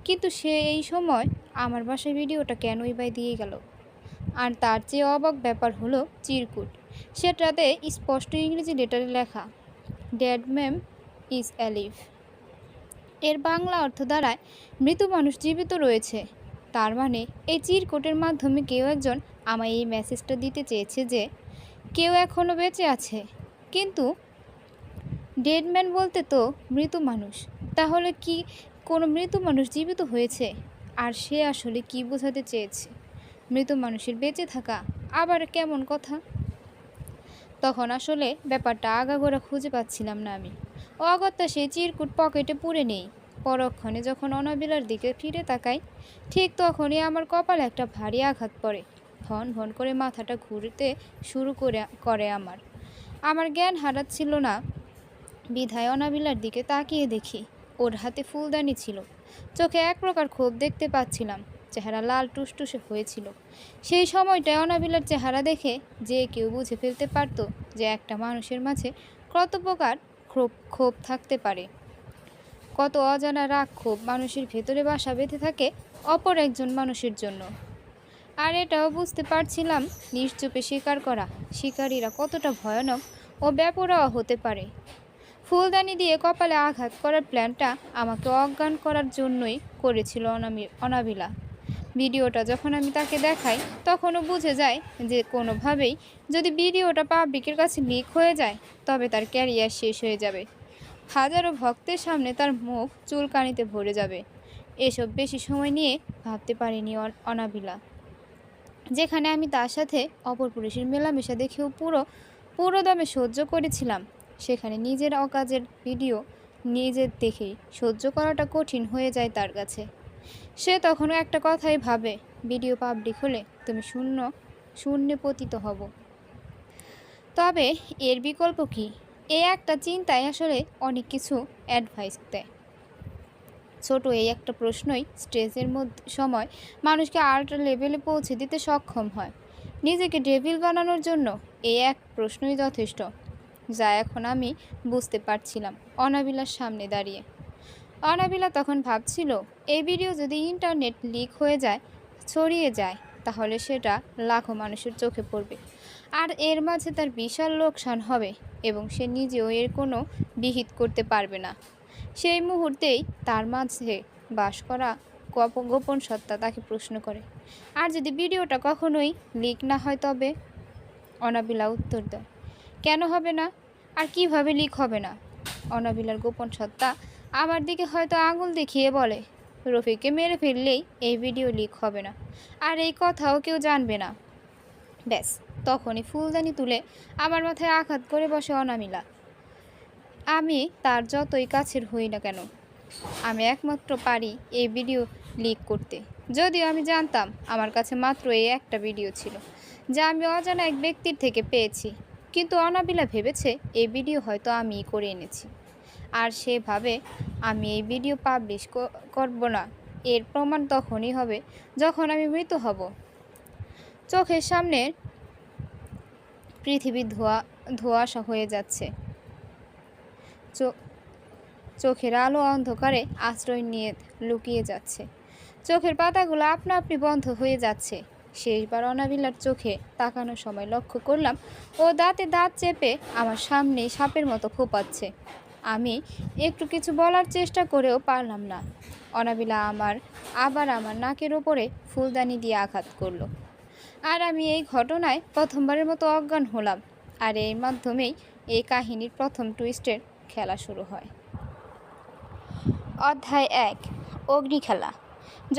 A: কিন্তু সে এই সময় আমার বাসায় ভিডিওটা কেনই বা দিয়ে গেল? আর তার চেয়ে অবাক ব্যাপার হলো চিরকুট। সেটাতে স্পষ্ট ইংরেজি লেটারে লেখা, ডেড ম্যাম ইজ অ্যালিভ। এর বাংলা অর্থ দাঁড়ায়, মৃত মানুষ জীবিত রয়েছে। তার মানে এই চিরকুটের মাধ্যমে কেউ একজন আমায় এই মেসেজটা দিতে চেয়েছে যে কেউ এখনও বেঁচে আছে। কিন্তু ডেড ম্যান বলতে তো মৃত মানুষ, তাহলে কি কোনো মৃত মানুষ জীবিত হয়েছে? আর সে আসলে কি বোঝাতে চেয়েছে? মৃত মানুষের বেঁচে থাকা আবার কেমন কথা? তখন আসলে ব্যাপারটা আগাগোড়া খুঁজে পাচ্ছিলাম না আমি। অগত্যা সেই চিরকুট পকেটে পুরে নেই। পরক্ষণে যখন অনাবিলার দিকে ফিরে তাকাই, ঠিক তখনই আমার কপালে একটা ভারী আঘাত পড়ে। ভন ভন করে মাথাটা ঘুরতে শুরু করে আমার জ্ঞান হারাচ্ছিল না বিধায় অনাবিলার দিকে তাকিয়ে দেখি ওর হাতে ফুলদানি ছিল। চোখে এক প্রকার ক্ষোভ দেখতে পাচ্ছিলাম, চেহারা লাল টুসটুসে হয়েছিল। সেই সময়টায় অনাবিলার চেহারা দেখে যে কেউ বুঝে ফেলতে পারত যে একটা মানুষের মাঝে কত প্রকার ক্ষোভ থাকতে পারে, কত অজানা রাগ ক্ষোভ মানুষের ভেতরে বাসা বেঁধে থাকে অপর একজন মানুষের জন্য। আর এটাও বুঝতে পারছিলাম নিশ্চুপে শিকার করা শিকারীরা কতটা ভয়ানক ও বেপরোয়া হতে পারে। ফুলদানি দিয়ে কপালে আঘাত করার প্ল্যানটা আমাকে অজ্ঞান করার জন্যই করেছিল অনাবিলা। ভিডিওটা যখন আমি তাকে দেখাই তখনও বুঝে যায় যে কোনোভাবেই যদি ভিডিওটা পাবলিকের কাছে লিক হয়ে যায় তবে তার ক্যারিয়ার শেষ হয়ে যাবে। হাজারো ভক্তের সামনে তার মুখ চুলকানিতে ভরে যাবে। এসব বেশি সময় নিয়ে ভাবতে পারিনি অনাবিলা। যেখানে আমি তার সাথে অপর পুরুষের মেলামেশা দেখেও পুরো দমে সহ্য করেছিলাম, সেখানে নিজের অকাজের ভিডিও নিজের দেখেই সহ্য করাটা কঠিন হয়ে যায় তার কাছে। সে তখনও একটা কথাই ভাবে, ভিডিও পাবলিক হলে তুমি শূন্যে পতিত হব। তবে এর বিকল্প কি? এই একটা চিন্তায় আসলে অনেক কিছু অ্যাডভাইস দেয়। ছোট এই একটা প্রশ্নই স্ট্রেসের সময় মানুষকে আর্ট লেভেলে পৌঁছে দিতে সক্ষম হয়। নিজেকে ডেভিল বানানোর জন্য এই এক প্রশ্নই যথেষ্ট, যা এখন আমি বুঝতে পারছিলাম অনাবিলার সামনে দাঁড়িয়ে। অনাবিলা তখন ভাবছিল এই ভিডিও যদি ইন্টারনেট লিক হয়ে যায়, ছড়িয়ে যায়, তাহলে সেটা লাখো মানুষের চোখে পড়বে। আর এর মাঝে তার বিশাল লোকসান হবে এবং সে নিজেও এর কোনো বিহিত করতে পারবে না। সেই মুহূর্তেই তার মাঝে বাস করা গোপন সত্তা তাকে প্রশ্ন করে, আর যদি ভিডিওটা কখনোই লিক না হয় তবে? অনাবিলা উত্তর দেয়, কেন হবে না? আর কিভাবে লিক হবে না? অনাবিলার গোপন সত্তা আমার দিকে হয়তো আঙুল দেখিয়ে বলে, রফিককে মেরে ফেললেই এই ভিডিও লিক হবে না, আর এই কথাও কেউ জানবে না। ব্যাস, তখনই ফুলদানি তুলে আমার মাথায় আঘাত করে বসে অনামিলা। আমি তার যতই কাছের হই না কেন, আমি একমাত্র পারি এই ভিডিও লিক করতে। যদিও আমি জানতাম আমার কাছে মাত্র এই একটা ভিডিও ছিল, যা আমি অজানা এক ব্যক্তির থেকে পেয়েছি, কিন্তু অনাবিলা ভেবেছে এই ভিডিও হয়তো আমিই করে এনেছি। আর সেভাবে আমি এই ভিডিও পাবলিশ করব না, এর প্রমাণ তখনই হবে যখন আমি মৃত হব। চোখের সামনে পৃথিবী ধোঁয়াশা হয়ে যাচ্ছে, চোখের আলো অন্ধকারে আশ্রয় নিয়ে লুকিয়ে যাচ্ছে, চোখের পাতাগুলো আপনা আপনি বন্ধ হয়ে যাচ্ছে। শেষবার অনাবিলার চোখে তাকানোর সময় লক্ষ্য করলাম ও দাঁতে দাঁত চেপে আমার সামনেই সাপের মতো খোপাচ্ছে। আমি একটু কিছু বলার চেষ্টা করেও পারলাম না। অনাবিলা আবার আমার নাকের ওপরে ফুলদানি দিয়ে আঘাত করলো, আর আমি এই ঘটনায় প্রথমবারের মতো অজ্ঞান হলাম। আর এর মাধ্যমেই এই কাহিনীর প্রথম টুইস্টের খেলা শুরু হয়। অধ্যায় 1, অগ্নিখেলা।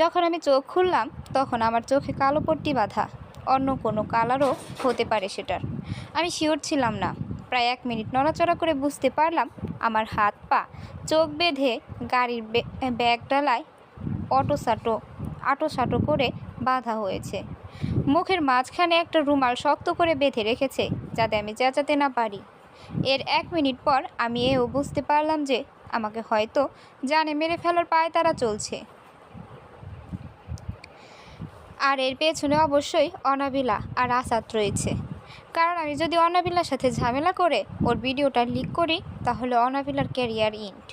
A: যখন আমি চোখ খুললাম তখন আমার চোখে কালো পট্টি বাঁধা, অন্য কোনো কালারও হতে পারে সেটার। আমি শিওর ছিলাম না। প্রায় 1 মিনিট নড়াচড়া করে বুঝতে পারলাম আমার হাত পা চোখ বেঁধে গাড়ির ব্যাগ ডালায় আটোসাটো করে বাঁধা হয়েছে। মুখের মাঝখানে একটা রুমাল শক্ত করে বেঁধে রেখেছে যাতে আমি চেঁচাতে না পারি। এর 1 মিনিট পর আমি এও বুঝতে পারলাম যে আমাকে হয়তো জানে মেরে ফেলার পায়তারা চলছে। আর এর পেছনে অবশ্যই অনাবিলা আর আসাদ রয়েছে, কারণ আমি যদি অনাবিলার সাথে ঝামেলা করে ওর ভিডিওটা লিক করি তাহলে অনাবিলার ক্যারিয়ার ইন্ড,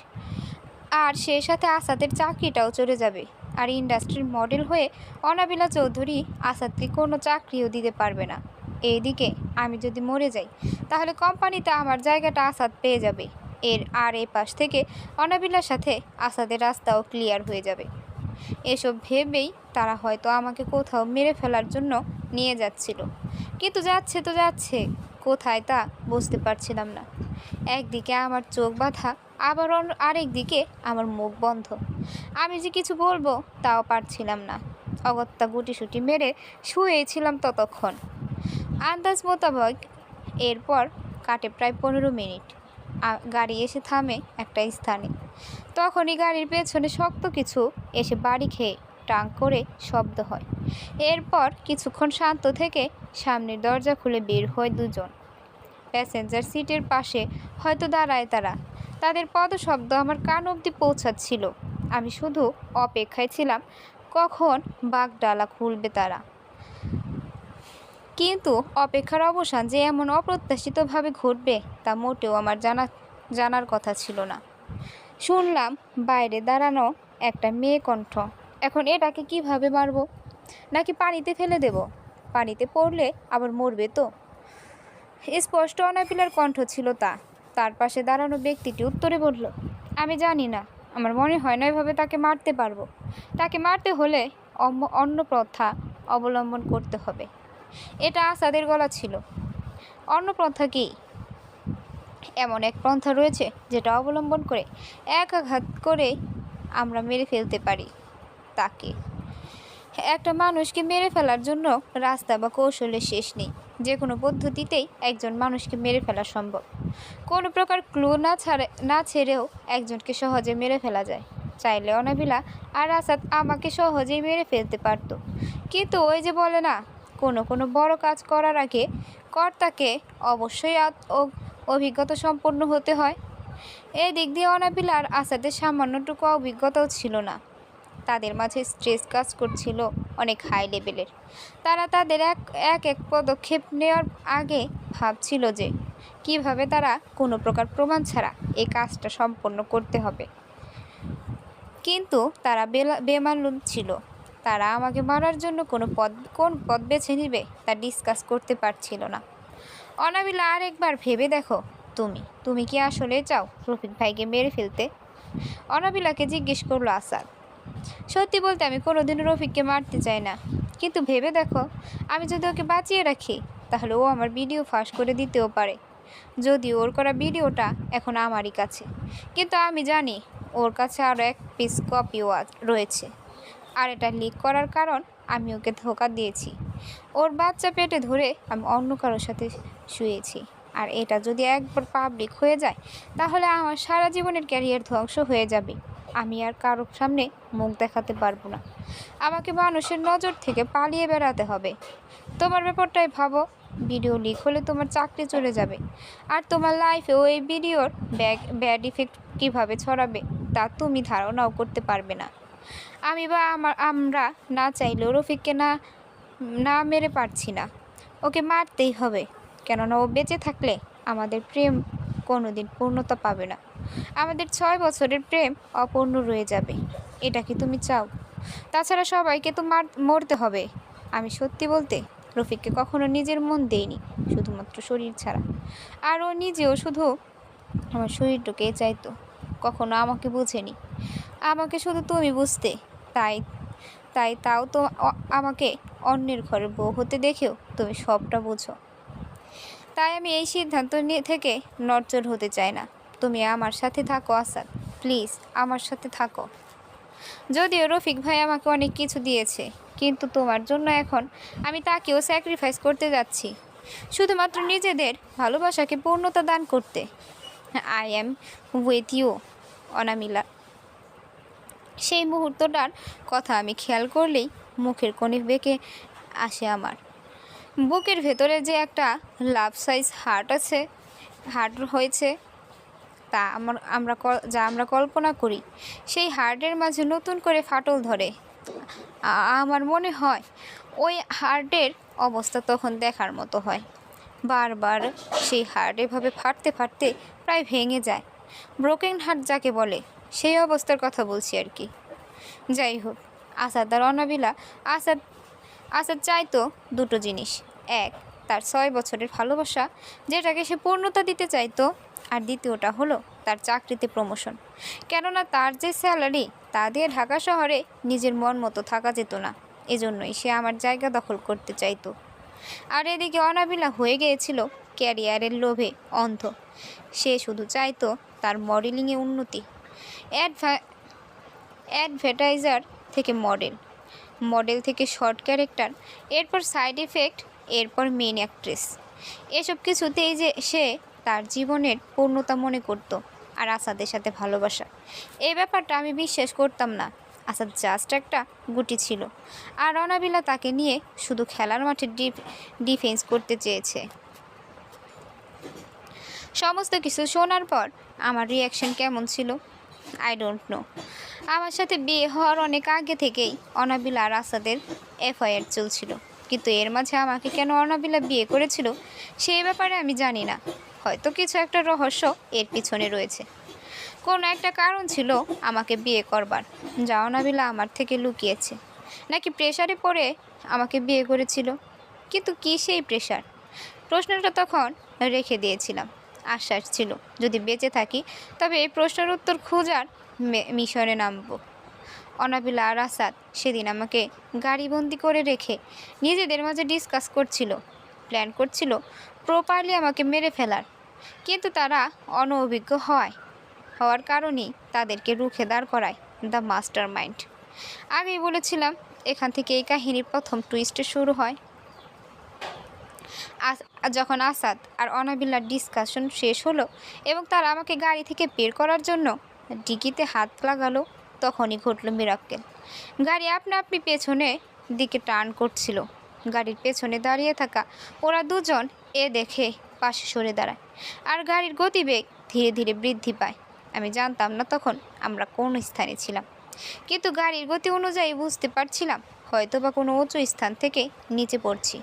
A: আর সেই সাথে আসাদের চাকরিটাও চলে যাবে। আর ইন্ডাস্ট্রির মডেল হয়ে অনাবিলা চৌধুরী আসাদকে কোনো চাকরিও দিতে পারবে না। এইদিকে আমি যদি মরে যাই তাহলে কোম্পানিতে আমার জায়গাটা আসাদ পেয়ে যাবে। এই পাশ থেকে অনাবিলার সাথে আসাদের রাস্তাও ক্লিয়ার হয়ে যাবে। এসব ভেবেই তারা হয়তো আমাকে কোথাও মেরে ফেলার জন্য নিয়ে যাচ্ছিল। কিন্তু যাচ্ছে তো যাচ্ছে কোথায় তা বুঝতে পারছিলাম না। একদিকে আমার চোখ বাঁধা, আবার আরেক দিকে আমার মুখ বন্ধ। আমি যে কিছু বলবো তাও পারছিলাম না। অগত্যা গুটিসুটি মেরে শুয়েছিলাম ততক্ষণ। আন্দাজ মোতাবেক এরপর কাটে প্রায় 15 মিনিট। গাড়ি এসে থামে একটা স্থানে। তখনই গাড়ির পেছনে শক্ত কিছু এসে বাড়ি খেয়ে টাং করে শব্দ হয়। এরপর কিছুক্ষণ শান্ত থেকে সামনের দরজা খুলে বের হয় দুজন। প্যাসেঞ্জার সিটের পাশে হয়তো দাঁড়ায় তারা। তাদের পদশব্দ আমার কান অবধি পৌঁছাচ্ছিল। আমি শুধু অপেক্ষায় ছিলাম কখন বাগডালা খুলবে তারা। কিন্তু অপেক্ষার অবসান যে এমন অপ্রত্যাশিতভাবে ঘটবে তা মোটেও আমার জানার কথা ছিল না। শুনলাম বাইরে দাঁড়ানো একটা মেয়ে কণ্ঠ। এখন এটাকে কিভাবে মারবো? নাকি পানিতে ফেলে দেব? পানিতে পড়লে আবার মরবে তো। স্পষ্ট অনাপিলার কণ্ঠ ছিল তা। তার পাশে দাঁড়ানো ব্যক্তিটি উত্তরে বলল, আমি জানি না, আমার মনে হয় না এভাবে তাকে মারতে পারবো। তাকে মারতে হলে অন্য প্রথা অবলম্বন করতে হবে। এটা আসাদের গলা ছিল। অন্য প্রথা কি? এমন এক পন্থা রয়েছে যেটা অবলম্বন করে এক আঘাত করে আমরা মেরে ফেলতে পারি তাকে। একটা মানুষকে মেরে ফেলার জন্য রাস্তা বা কৌশলের শেষ নেই। যে কোনো পদ্ধতিতেই একজন মানুষকে মেরে ফেলা সম্ভব। কোনো প্রকার ক্লু না ছেড়েও একজনকে সহজে মেরে ফেলা যায়। চাইলে অনাবিলা আর আসাদ আমাকে সহজেই মেরে ফেলতে পারত। কিন্তু ওই যে বলে না, কোনো বড় কাজ করার আগে কর্তাকে অবশ্যই অভিজ্ঞতা সম্পন্ন হতে হয়। এই দিক দিয়ে অনাবিলা আর আসাদের সামান্যটুকু অভিজ্ঞতাও ছিল না। তাদের মাঝে স্ট্রেস কাজ করছিল অনেক হাই লেভেলের। তারা তাদের এক পদক্ষেপ নেওয়ার আগে ভাবছিল যে কিভাবে তারা কোনো প্রকার প্রমাণ ছাড়া এই কাজটা সম্পন্ন করতে হবে। কিন্তু তারা বেমালুম ছিল। তারা আমাকে মারার জন্য কোন পথ বেছে নিবে তা ডিসকাস করতে পারছিল না। অনাবিলা আরেকবার ভেবে দেখো, তুমি কি আসলে চাও রফিক ভাইকে মেরে ফেলতে? অনাবিলাকে জিজ্ঞেস করলো আসাদ। সত্যি বলতে আমি কোনোদিনও রফিককে মারতে চাই না। কিন্তু ভেবে দেখো, আমি যদি ওকে বাঁচিয়ে রাখি তাহলে ও আমার ভিডিও ফাঁস করে দিতেও পারে। যদিও ওর করা ভিডিওটা এখন আমারই কাছে, কিন্তু আমি জানি ওর কাছে আরও এক পিস কপিও রয়েছে। আর এটা লিক করার কারণ আমি ওকে ধোঁকা দিয়েছি। ওর বাচ্চা পেটে ধরে আমি অন্য কারোর সাথে শুয়েছি। আর এটা যদি একবার পাবলিক হয়ে যায় তাহলে আমার সারা জীবনের ক্যারিয়ার ধ্বংস হয়ে যাবে। আমি আর কারোর সামনে মুখ দেখাতে পারবো না। আমাকে মানুষের নজর থেকে পালিয়ে বেড়াতে হবে। তোমার ব্যাপারটাই ভাবো, ভিডিও লিক হলে তোমার চাকরি চলে যাবে। আর তোমার লাইফে ওই ভিডিওর ব্যাড ইফেক্ট কীভাবে ছড়াবে তা তুমি ধারণাও করতে পারবে না। আমরা না চাইলেও রফিককে না মেরে পারছি না। ওকে মারতেই হবে, কেননা ও বেঁচে থাকলে আমাদের প্রেম কোনোদিন পূর্ণতা পাবে না। আমাদের 6 বছরের প্রেম অপূর্ণ রয়ে যাবে। এটা কি তুমি চাও? তাছাড়া সবাইকে তো মরতে হবে। আমি সত্যি বলতে রফিককে কখনো নিজের মন দেইনি, শুধুমাত্র শরীর ছাড়া। আর ও নিজেও শুধু আমার শরীরটাকে চাইতো, কখনো আমাকে বুঝেনি। আমাকে শুধু তুমি বুঝতে, তাও তো আমাকে অন্যের ঘরের বউ হতে দেখেও তুমি সবটা বুঝো। তাই আমি এই সিদ্ধান্ত থেকে নড়চড় হতে চাই না। তুমি আমার সাথে থাকো আসাদ, প্লিজ আমার সাথে থাকো। যদিও রফিক ভাই আমাকে অনেক কিছু দিয়েছে, কিন্তু তোমার জন্য এখন আমি তাকেও স্যাক্রিফাইস করতে যাচ্ছি, শুধুমাত্র নিজেদের ভালোবাসাকে পূর্ণতা দান করতে। I am with you Anamila. সেই মুহূর্তটার কথা আমি খেয়াল করলেই মুখের কোণে বেঁকে আসে আমার। বুকের ভেতরে যে একটা লাভ সাইজ হার্ট হয়েছে তা আমরা কল্পনা করি, সেই হার্টের মাঝে নতুন করে ফাটল ধরে। আমার মনে হয় ওই হার্টের অবস্থা তখন দেখার মতো হয়। বারবার সেই হার্ট এভাবে ফাটতে ফাটতে প্রায় ভেঙে যায়। ব্রোকেন হার্ট যাকে বলে, সেই অবস্থার কথা বলছি আর কি। যাই হোক, আসাদ আর অনাবিলা আসাদ চাইতো দুটো জিনিস। এক, তার 6 বছরের ভালোবাসা যেটাকে সে পূর্ণতা দিতে চাইতো। আর দ্বিতীয়টা হলো তার চাকরিতে প্রমোশন। কেননা তার যে স্যালারি তা দিয়ে ঢাকা শহরে নিজের মন মতো থাকা যেত না। এজন্যই সে আমার জায়গা দখল করতে চাইতো। আর এদিকে অনাবিলা হয়ে গিয়েছিল ক্যারিয়ারের লোভে অন্ধ। সে শুধু চাইতো তার মডেলিংয়ে উন্নতি। অ্যাডভার্টাইজার থেকে মডেল, মডেল থেকে শর্ট ক্যারেক্টার, এরপর সাইড ইফেক্ট, এরপর মেন অ্যাক্ট্রেস। এসব কিছুতেই যে সে তার জীবনের পূর্ণতা মনে করত। আর আসাদের সাথে ভালোবাসা, এই ব্যাপারটা আমি বিশ্বাস করতাম না। আসাদ জাস্ট একটা গুটি ছিল, আর অনাবিলা তাকে নিয়ে শুধু খেলার মাঠে ডিফেন্স করতে চেয়েছে। সমস্ত কিছু শোনার পর আমার রিয়াকশন কেমন ছিল আই ডোন্ট নো। আমার সাথে বিয়ে হওয়ার অনেক আগে থেকেই অনাবিলা আর আসাদের এফআইআর চলছিল, কিন্তু এর মাঝে আমাকে কেন অনাবিলা বিয়ে করেছিল সেই ব্যাপারে আমি জানি না। হয়তো কিছু একটা রহস্য এর পিছনে রয়েছে। কোনো একটা কারণ ছিল আমাকে বিয়ে করবার, যা অনাবিলা আমার থেকে লুকিয়েছে। নাকি প্রেশারে পড়ে আমাকে বিয়ে করেছিল? কিন্তু কী সেই প্রেশার? প্রশ্নটা তখন রেখে দিয়েছিলাম। আশ্বাস ছিল যদি বেঁচে থাকি তবে এই প্রশ্নের উত্তর খোঁজার মিশনে নামব। অনাবিলা আর আসাদ সেদিন আমাকে গাড়িবন্দি করে রেখে নিজেদের মাঝে ডিসকাস করছিল, প্ল্যান করছিল প্রপারলি আমাকে মেরে ফেলার। কিন্তু তারা অনভিজ্ঞ হওয়ার কারণেই তাদেরকে রুখে দাঁড় করায় দ্য মাস্টার মাইন্ড। আগেই বলেছিলাম এখান থেকে এই কাহিনীর প্রথম টুইস্টে শুরু হয়। যখন আসাদ আর অনাবিলার ডিসকাশন শেষ হলো এবং তারা আমাকে গাড়ি থেকে বের করার জন্য ডিকিতে হাত লাগালো, তখনই ঘটল মিরাক্কেল। গাড়ি আপনা আপনি পেছনে দিকে টার্ন করছিল। গাড়ির পেছনে দাঁড়িয়ে থাকা ওরা দুজন এ দেখে পাশে সরে দাঁড়ায়, আর গাড়ির গতিবেগ ধীরে ধীরে বৃদ্ধি পায়। আমি জানতাম না তখন আমরা কোন স্থানে ছিলাম, কিন্তু গাড়ির গতি অনুযায়ী বুঝতে পারছিলাম হয়তো বা কোনো উঁচু স্থান থেকে নিচে পড়ছি।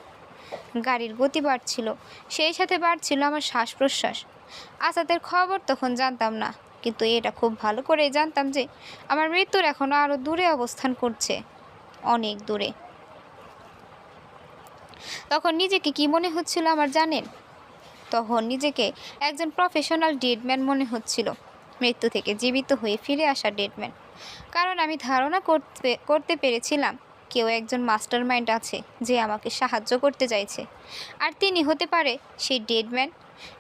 A: গাড়ির গতি বাড়ছিল, সেই সাথে বাড়ছিল আমার শ্বাস প্রশ্বাস। আসাদের খবর তখন জানতাম না, কিন্তু এটা খুব ভালো করেই জানতাম যে আমার মৃত্যুর এখনও আরও দূরে অবস্থান করছে, অনেক দূরে। তখন নিজেকে কি মনে হচ্ছিল আমার জানেন? তখন নিজেকে একজন প্রফেশনাল ডেডম্যান মনে হচ্ছিল, মৃত্যু থেকে জীবিত হয়ে ফিরে আসা ডেডম্যান। কারণ আমি ধারণা করতে পেরেছিলাম কেউ একজন মাস্টার মাইন্ড আছে যে আমাকে সাহায্য করতে চাইছে, আর তিনি হতে পারে সেই ডেডম্যান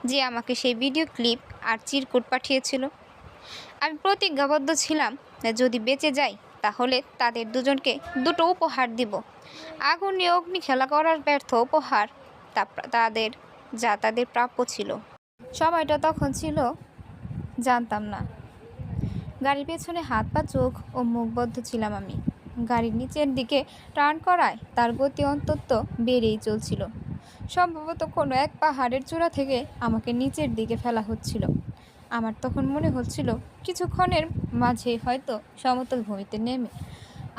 A: যে আমাকে সেই ভিডিও ক্লিপ আর চিরকুট পাঠিয়েছিল। আমি প্রতিজ্ঞাবদ্ধ ছিলাম যদি বেঁচে যাই তাহলে তাদের দুজনকে দুটো উপহার দিব, আগুন নিয়ে অগ্নি খেলা করার ব্যর্থ উপহার, তাদের প্রাপ্য ছিল। সময়টা তখন ছিল জানতাম না। গাড়ির পেছনে হাত পা চোখ ও মুখবদ্ধ ছিলাম আমি। গাড়ির নিচের দিকে টার্ন করায় তার গতি অন্তত বেড়েই চলছিল। সম্ভবত কোনো এক পাহাড়ের চূড়া থেকে আমাকে নিচের দিকে ফেলা হচ্ছিল। আমার তখন মনে হচ্ছিল কিছুক্ষণের মাঝে হয়তো সমতল ভূমিতে নেমে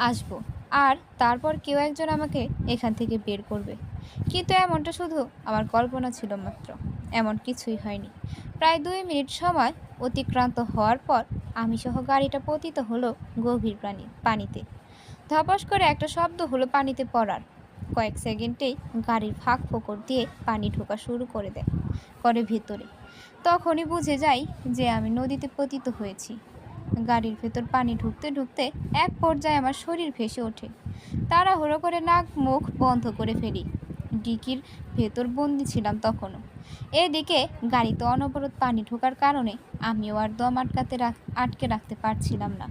A: আসবো, আর তারপর কেউ একজন আমাকে এখান থেকে বের করবে। কিন্তু এমনটা শুধু আমার কল্পনা ছিল মাত্র, এমন কিছুই হয়নি। প্রায় 2 মিনিট সময় অতিক্রান্ত হওয়ার পর আমি সহ গাড়িটা পতিত হলো গভীর পানিতে। ধপাস করে একটা শব্দ হলো পানিতে পড়ার। কয়েক সেকেন্ডেই গাড়ির ফাঁক ফোকর দিয়ে পানি ঢোকা শুরু করে ভেতরে। তখনই বুঝে যাই যে আমি নদীতে পতিত হয়েছি। গাড়ির ভেতর পানি ঢুকতে ঢুকতে এক পর্যায়ে আমার শরীর ভেসে ওঠে। তাড়াহুড়ো করে নাক মুখ বন্ধ করে ফেলি। ডিকির ভেতর বন্দি ছিলাম তখনও। এদিকে গাড়িতে অনবরত পানি ঢোকার কারণে আমিও আর দম আটকে রাখতে পারছিলাম না।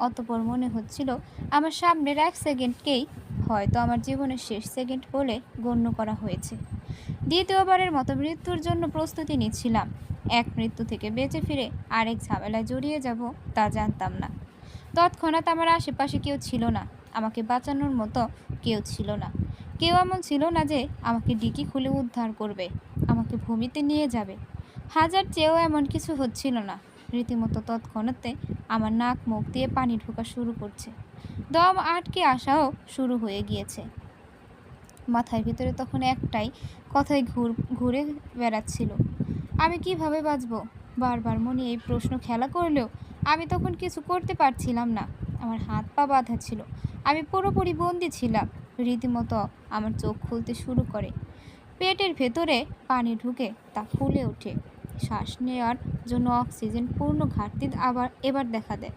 A: অতঃপর মনে হচ্ছিল আমার সামনের 1 সেকেন্ডকেই হয়তো আমার জীবনের শেষ সেকেন্ড বলে গণ্য করা হয়েছে। দ্বিতীয়বারের মতো মৃত্যুর জন্য প্রস্তুতি নিচ্ছিলাম। এক মৃত্যু থেকে বেঁচে ফিরে আরেক ঝামেলায় জড়িয়ে যাব তা জানতাম না। তৎক্ষণাৎ আমার আশেপাশে কেউ ছিল না, আমাকে বাঁচানোর মতো কেউ ছিল না। কেউ এমন ছিল না যে আমাকে ডিকি খুলে উদ্ধার করবে, আমাকে ভূমিতে নিয়ে যাবে। হাজার চেয়েও এমন কিছু হচ্ছিল না। রীতিমতো তৎক্ষণাতে আমার নাক মুখ দিয়ে পানি ঢোকা শুরু করছে, দম আটকে আসাও শুরু হয়ে গিয়েছে। মাথার ভিতরে তখন একটাই কথাই ঘুরে বেড়াচ্ছিল, আমি কিভাবে বাঁচব? বারবার মনে এই প্রশ্ন খেলা করলেও আমি তখন কিছু করতে পারছিলাম না। আমার হাত পা বাঁধা ছিল, আমি পুরোপুরি বন্দি ছিলাম। রীতিমতো আমার চোখ খুলতে শুরু করে, পেটের ভেতরে পানি ঢুকে তা ফুলে ওঠে। শ্বাস নেওয়ার জন্য অক্সিজেন পূর্ণ ঘাটতি এবার দেখা দেয়।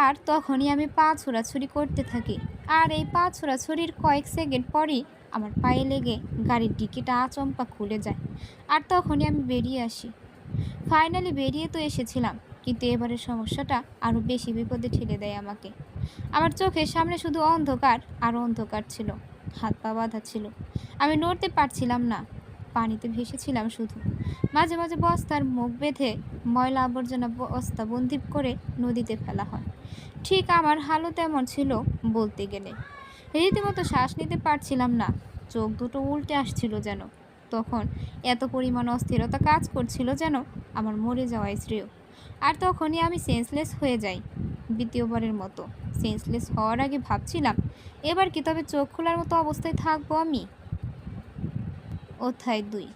A: আর তখনই আমি পা ছোড়াছুড়ি করতে থাকি। আর এই পা ছোড়াছুড়ির কয়েক সেকেন্ড পরই আমার পায়ে লেগে গাড়ির ডিকিটা আচমকা খুলে যায়। আর তখনই আমি বেরিয়ে আসি। ফাইনালি বেরিয়ে তো এসেছিলাম, কিন্তু এবারের সমস্যাটা আরও বেশি বিপদে ঠেলে দেয় আমাকে। আমার চোখের সামনে শুধু অন্ধকার আর অন্ধকার ছিল। হাত পা বাঁধা ছিল, আমি নড়তে পারছিলাম না। পানিতে ভেসেছিলাম শুধু। মাঝে মাঝে বস্তার মুখ বেঁধে ময়লা আবর্জনা বস্তা বন্দি করে নদীতে ফেলা হয়। ঠিক আমার হালও তেমন ছিল বলতে গেলে। রীতিমতো শ্বাস নিতে পারছিলাম না, চোখ দুটো উল্টে আসছিল যেন। তখন এত পরিমাণ অস্থিরতা কাজ করছিল যেন আমার মরে যাওয়াই শ্রেয়। আর তখনই আমি সেন্সলেস হয়ে যাই, দ্বিতীয়বারের মতো। সেন্সলেস হওয়ার আগে ভাবছিলাম, এবার কি তবে চোখ খোলার মতো অবস্থায় থাকবো আমি? অধ্যায় 2,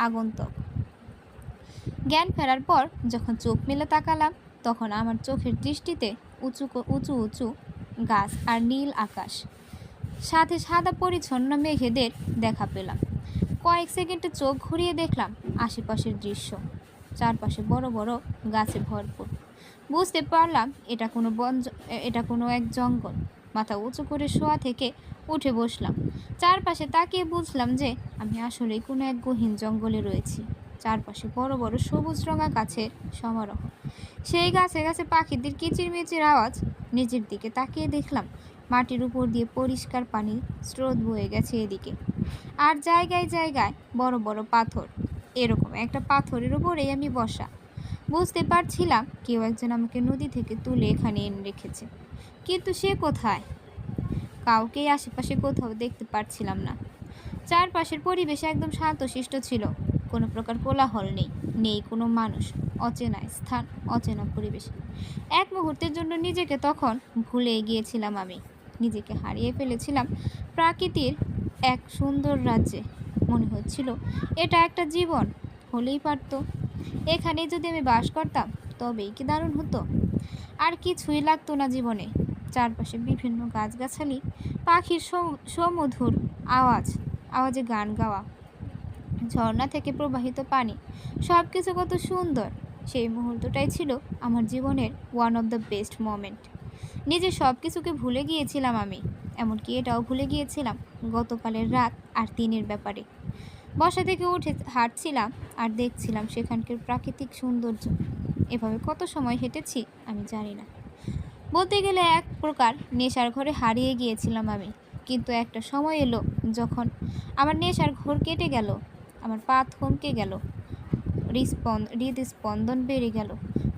A: আগন্তুক। জ্ঞান ফেরার পর যখন চোখ মেলে তাকালাম, তখন আমার চোখের দৃষ্টিতে উঁচু উঁচু উঁচু গাছ আর নীল আকাশ, সাথে সাদা পরিচ্ছন্ন মেঘেদের দেখা পেলাম। কয়েক সেকেন্ডে চোখ ঘুরিয়ে দেখলাম আশেপাশের দৃশ্য। চারপাশে বড় বড় গাছে ভরপুর। বুঝতে পারলাম এটা কোনো এক জঙ্গল। মাথা উঁচু করে শোয়া থেকে উঠে বসলাম। চারপাশে তাকিয়ে বুঝলাম যে আমি আসলেই কোনো এক গহীন জঙ্গলে রয়েছি। চারপাশে বড় বড় সবুজ রঙা গাছের সমারোহ। সেই গাছে গাছে পাখিদের কিচিরমিচির আওয়াজ। নিচের দিকে তাকিয়ে দেখলাম মাটির উপর দিয়ে পরিষ্কার পানি স্রোত বয়ে গেছে এদিকে। আর জায়গায় জায়গায় বড় বড় পাথর। এরকম একটা পাথরের উপরেই আমি বসা। বুঝতে পারছিলাম কেউ একজন আমাকে নদী থেকে তুলে এখানে এনে রেখেছে, কিন্তু সে কোথায়? কাউকেই আশেপাশে কোথাও দেখতে পারছিলাম না। চারপাশের পরিবেশ একদম শান্তশিষ্ট ছিল। কোনো প্রকার কোলাহল নেই, নেই কোনো মানুষ। অচেনা স্থান, অচেনা পরিবেশ। এক মুহূর্তের জন্য নিজেকে তখন ভুলে গিয়েছিলাম আমি। নিজেকে হারিয়ে ফেলেছিলাম প্রকৃতির এক সুন্দর রাজ্যে। মনে হচ্ছিল এটা একটা জীবন হলেই পারত। এখানে যদি আমি বাস করতাম তবেই কি দারুণ হতো। আর কিছুই লাগতো না জীবনে। চারপাশে বিভিন্ন গাছগাছালি, পাখির সুমধুর আওয়াজে গান গাওয়া, ঝর্ণা থেকে প্রবাহিত পানি, সব কিছু কত সুন্দর। সেই মুহূর্তটাই ছিল আমার জীবনের one of the best moment. নিজে সব কিছুকে ভুলে গিয়েছিলাম আমি। এমনকি এটাও ভুলে গিয়েছিলাম গতকালের রাত আর দিনের ব্যাপারে। বসা থেকে উঠে হাঁটছিলাম আর দেখছিলাম সেখানকার প্রাকৃতিক সৌন্দর্য। এভাবে কত সময় হেঁটেছি আমি জানি না। বলতে গেলে এক প্রকার নেশার ঘরে হারিয়ে গিয়েছিলাম আমি। কিন্তু একটা সময় এলো যখন আমার নেশার ঘোর কেটে গেল। আমার পা থমকে গেল, হৃদস্পন্দন বেড়ে গেল,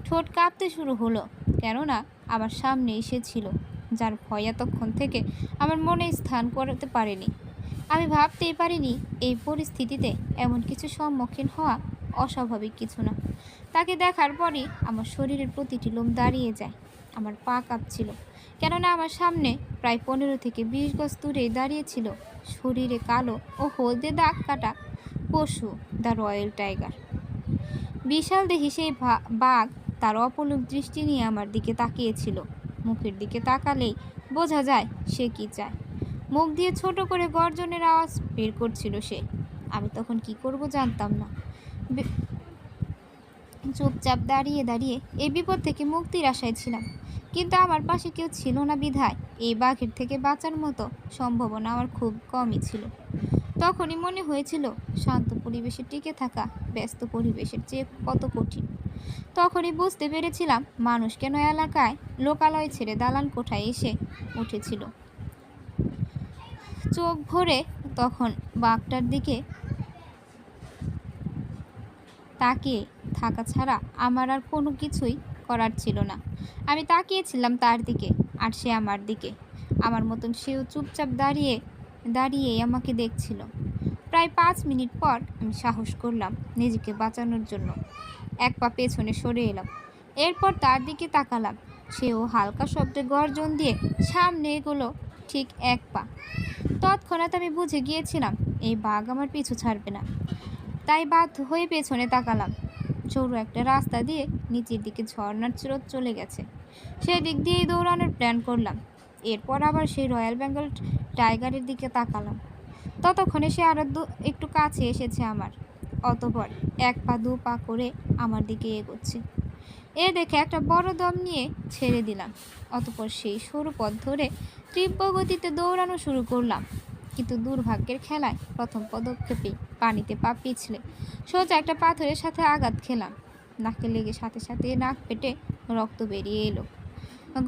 A: ঠোঁট কাঁপতে শুরু হলো। কেননা আমার সামনে এসেছিল যার ভয় এতক্ষণ থেকে আমার মনে স্থান করতে পারেনি। আমি ভাবতেই পারিনি এই পরিস্থিতিতে এমন কিছু সম্মুখীন হওয়া অস্বাভাবিক কিছু না। তাকে দেখার পরই আমার শরীরের প্রতিটি লোম দাঁড়িয়ে যায়। আমার পা কাঁপছিল, কেননা আমার সামনে প্রায় 15 থেকে 20 গজ দূরেই দাঁড়িয়েছিল শরীরে কালো ও হলদে দাগ কাটা পশু, দ্য রয়্যাল টাইগার। বিশাল দেহি সেই বাঘ তার অপলক দৃষ্টি নিয়ে আমার দিকে তাকিয়েছিল। মুখের দিকে তাকালেই বোঝা যায় সে কি চায়। মুখ দিয়ে ছোট করে গর্জনের আওয়াজ বের করছিল সে। আমি তখন কি করব জানতাম না। চুপচাপ দাঁড়িয়ে দাঁড়িয়ে এই বিপদ থেকে মুক্তির আশায় ছিলাম। কিন্তু আমার পাশে কেউ ছিল না বিধায় এই বাঘের থেকে বাঁচার মতো সম্ভাবনা আমার খুব কমই ছিল। তখনই মনে হয়েছিল শান্ত পরিবেশে টিকে থাকা ব্যস্ত পরিবেশের চেয়ে কত কঠিন। তখনই বুঝতে পেরেছিলাম মানুষ কেন এলাকায় লোকালয় ছেড়ে দালান কোঠায় এসে উঠেছিল। চোখ ভরে তখন বাঘটার দিকে তাকিয়ে থাকা ছাড়া আমার আর কোনো কিছুই করার ছিল না। আমি তাকিয়েছিলাম তার দিকে, আর সে আমার দিকে। আমার মতন সেও চুপচাপ দাঁড়িয়ে আমাকে দেখছিল। প্রায় 5 মিনিট পর আমি সাহস করলাম নিজেকে বাঁচানোর জন্য। এক পা পেছনে সরে এলাম। এরপর তার দিকে তাকালাম। সেও হালকা শব্দে গর্জন দিয়ে সামনে এগোলো ঠিক 1 পা। তৎক্ষণাৎ আমি বুঝে গিয়েছিলাম এই বাঘ আমার পিছু ছাড়বে না। তাই বাধ্য হয়ে পেছনে তাকালাম। সরু একটা রাস্তা দিয়ে নিচের দিকে ঝর্ণার স্রোত চলে গেছে। সেদিক দিয়েই দৌড়ানোর প্ল্যান করলাম। এরপর আবার সেই রয়্যাল বেঙ্গল টাইগারের দিকে তাকালাম। ততক্ষণে সে আরও একটু কাছে এসেছে আমার। অতঃপর এক পা দু পা করে আমার দিকে এগোচ্ছে। এ দেখে একটা বড় দম নিয়ে ছেড়ে দিলাম। অতঃপর সেই সরু পথ ধরে তীব্র গতিতে দৌড়ানো শুরু করলাম। কিন্তু দুর্ভাগ্যের খেলায় প্রথম পদক্ষেপেই পানিতে পা পিছলে সোজা একটা পাথরের সাথে আঘাত খেলাম। নাকে লেগে সাথে সাথে নাক পেটে রক্ত বেরিয়ে এলো।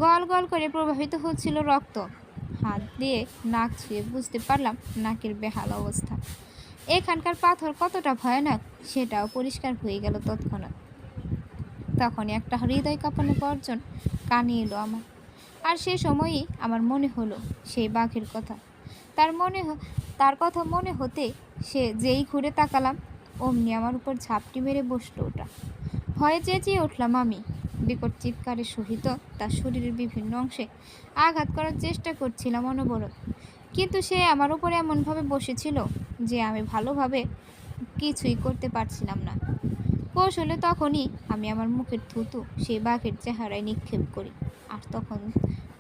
A: গল গল করে প্রবাহিত হচ্ছিল রক্ত। হাত দিয়ে নাক ছুঁয়ে বুঝতে পারলাম নাকের বেহাল অবস্থা। এখানকার পাথর কতটা ভয়ানক সেটাও পরিষ্কার হয়ে গেল তৎক্ষণাৎ। তখনই একটা হৃদয় কাঁপানো গর্জন কানে এলো আমার। আর সে সময়ই আমার মনে হলো সেই বাঘের কথা। তার কথা মনে হতে সে যেই ঘুরে তাকালাম, অমনি আমার উপর ঝাপটি মেরে বসলো ওটা। ভয়ে চেঁচিয়ে উঠলাম আমি। বিকট চিৎকারের সহিত তার শরীরের বিভিন্ন অংশে আঘাত করার চেষ্টা করছিলাম অনবরত। কিন্তু সে আমার উপরে এমনভাবে বসেছিল যে আমি ভালোভাবে কিছুই করতে পারছিলাম না। কৌশলে তখনই আমি আমার মুখের থুতু সেই বাঘের চেহারায় নিক্ষেপ করি। আর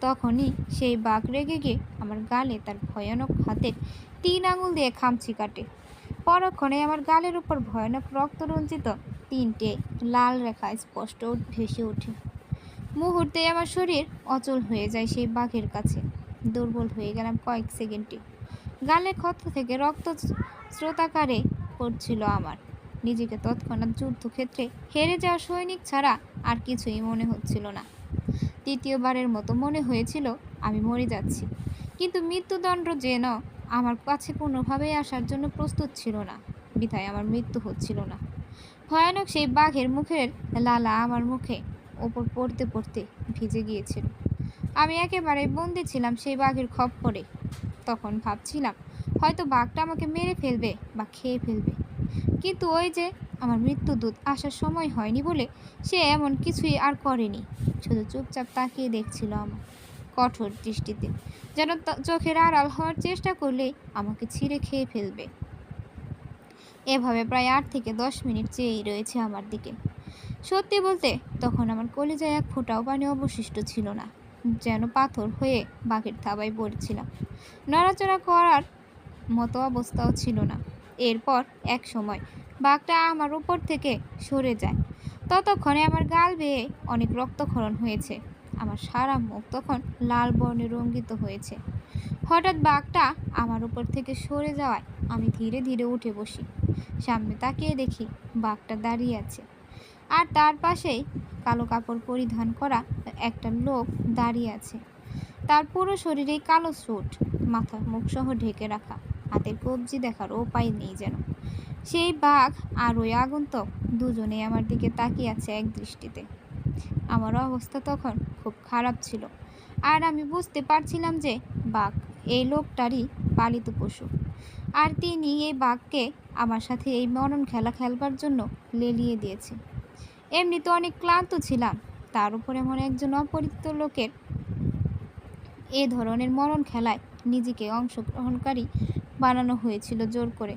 A: তখনই সেই বাঘ রেগে গিয়ে আমার গালে তার ভয়ানক হাতের 3 আঙুল দিয়ে খামচি কাটে। পরক্ষণে আমার গালের উপর ভয়ানক রক্তরঞ্জিত 3টে লাল রেখা স্পষ্ট ভেসে ওঠে। মুহূর্তেই আমার শরীর অচল হয়ে যায় সেই বাঘের কাছে। দুর্বল হয়ে গেলাম কয়েক সেকেন্ডে। গালের ক্ষত থেকে রক্ত স্রোতাকারে পড়ছিল আমার। নিজেকে তৎক্ষণাৎ যুদ্ধক্ষেত্রে হেরে যাওয়া সৈনিক ছাড়া আর কিছুই মনে হচ্ছিল না। তৃতীয়বারের মতো মনে হয়েছিল আমি মরে যাচ্ছি, কিন্তু মৃত্যুদণ্ড যেন আমার কাছে কোনোভাবেই আসার জন্য প্রস্তুত ছিল না। বিধায় আমার মৃত্যু হচ্ছিল না। ভয়ানক সেই বাঘের মুখের লালা আমার মুখে ওপর পড়তে পড়তে ভিজে গিয়েছিল। আমি একেবারে বন্দি ছিলাম সেই বাঘের খপ্পরে। তখন ভাবছিলাম হয়তো বাঘটা আমাকে মেরে ফেলবে বা খেয়ে ফেলবে, কিন্তু ওই যে আমার মৃত্যুদূত আসার সময় হয়নি বলে সে এমন কিছুই আর করেনি। শুধু চুপচাপ তাকিয়ে দেখছিল আমার কঠোর দৃষ্টিতে, যেন চোখের আড়াল হওয়ার চেষ্টা করলেই আমাকে ছিঁড়ে খেয়ে ফেলবে। এভাবে প্রায় 8 থেকে 10 মিনিট চেয়েই রয়েছে আমার দিকে। সত্যি বলতে তখন আমার কলিজায় এক ফোঁটাও পানি অবশিষ্ট ছিল না। যেন পাথর হয়ে বাঘের থাবায় পড়েছিলাম। নড়াচড়া করার মতো অবস্থাও ছিল না। এরপর এক সময় বাঘটা আমার উপর থেকে সরে যায়। ততক্ষণে আমার গাল বেয়ে অনেক রক্তক্ষরণ হয়েছে। আমার সারা মুখ তখন লাল বর্ণে রঙ্গিত হয়েছে। হঠাৎ বাঘটা আমার উপর থেকে সরে যাওয়ায় আমি ধীরে ধীরে উঠে বসি। সামনে তাকিয়ে দেখি বাঘটা দাঁড়িয়ে আছে, আর তার পাশেই কালো কাপড় পরিধান করা একটা লোক দাঁড়িয়ে আছে। তার পুরো শরীরেই কালো স্যুট, মাথা মুখ সহ ঢেকে রাখা, হাতের কবজি দেখার উপায় নেই যেন। সেই বাঘ আর ওই আগন্তুক দুজনেই আমার দিকে তাকিয়ে আছে এক দৃষ্টিতে। আমার অবস্থা তখন খুব খারাপ ছিল, আর আমি বুঝতে পারছিলাম যে বাঘ এই লোকটারই পালিত পশু, আর তিনি এই বাঘকে আমার সাথে এই মরণ খেলা খেলবার জন্য লেলিয়ে দিয়েছে। এমনিতে অনেক ক্লান্ত ছিলাম, তার উপর এমন একজন অপরিচিত লোকের এ ধরনের মরণ খেলায় নিজেকে অংশগ্রহণকারী বানানো হয়েছিল জোর করে।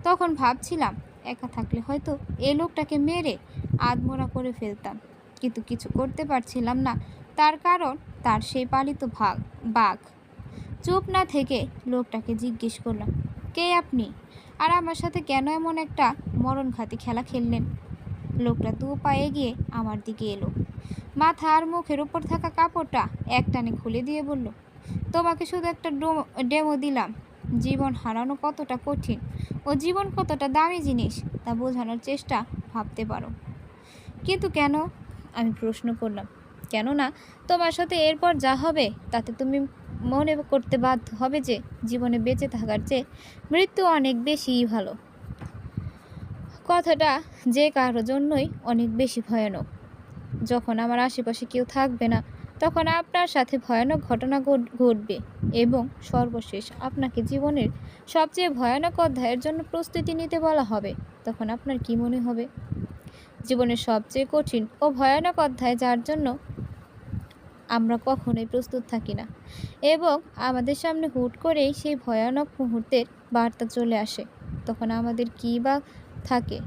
A: তখন ভাবছিলাম একা থাকলে হয়তো এই লোকটাকে মেরে আধমরা করে ফেলতাম, কিন্তু কিছু করতে পারছিলাম না। তার কারণ তার সেই পালিত বাঘ। চুপ না থেকে লোকটাকে জিজ্ঞেস করলাম, কে আপনি, আর আমার সাথে কেন এমন একটা মরণঘাতী খেলা খেললেন? লোকটা 2 পা এগিয়ে আমার দিকে এলো। মাথা আর মুখের উপর থাকা কাপড়টা একটানে খুলে দিয়ে বলল, তোমাকে শুধু একটা ডেমো দিলাম। জীবন হারানো কতটা কঠিন ও জীবন কতটা দামি জিনিস তা বোঝানোর চেষ্টা ভাবতে পারো। কিন্তু কেন? আমি প্রশ্ন করলাম। কেননা তোমার সাথে এরপর যা হবে তাতে তুমি মনে করতে বাধ্য হবে যে জীবনে বেঁচে থাকার চেয়ে মৃত্যু অনেক বেশিই ভালো। কথাটা যে কারোর জন্যই অনেক বেশি ভয়ানক। যখন আমার আশেপাশে কেউ থাকবে না, তখন আপনার সাথে ভয়ানক ঘটনা ঘটবে এবং সর্বশেষ আপনাকে জীবনের সবচেয়ে ভয়ানক অধ্যায়ের জন্য প্রস্তুতি নিতে বলা হবে। তখন আপনার কি মনে হবে? জীবনের সবচেয়ে কঠিন ও ভয়ানক অধ্যায়, যার জন্য আমরা কখনোই প্রস্তুত থাকি না, এবং আমাদের সামনে হুট করেই সেই ভয়ানক মুহূর্তের বার্তা চলে আসে, তখন আমাদের কী বা থাকে?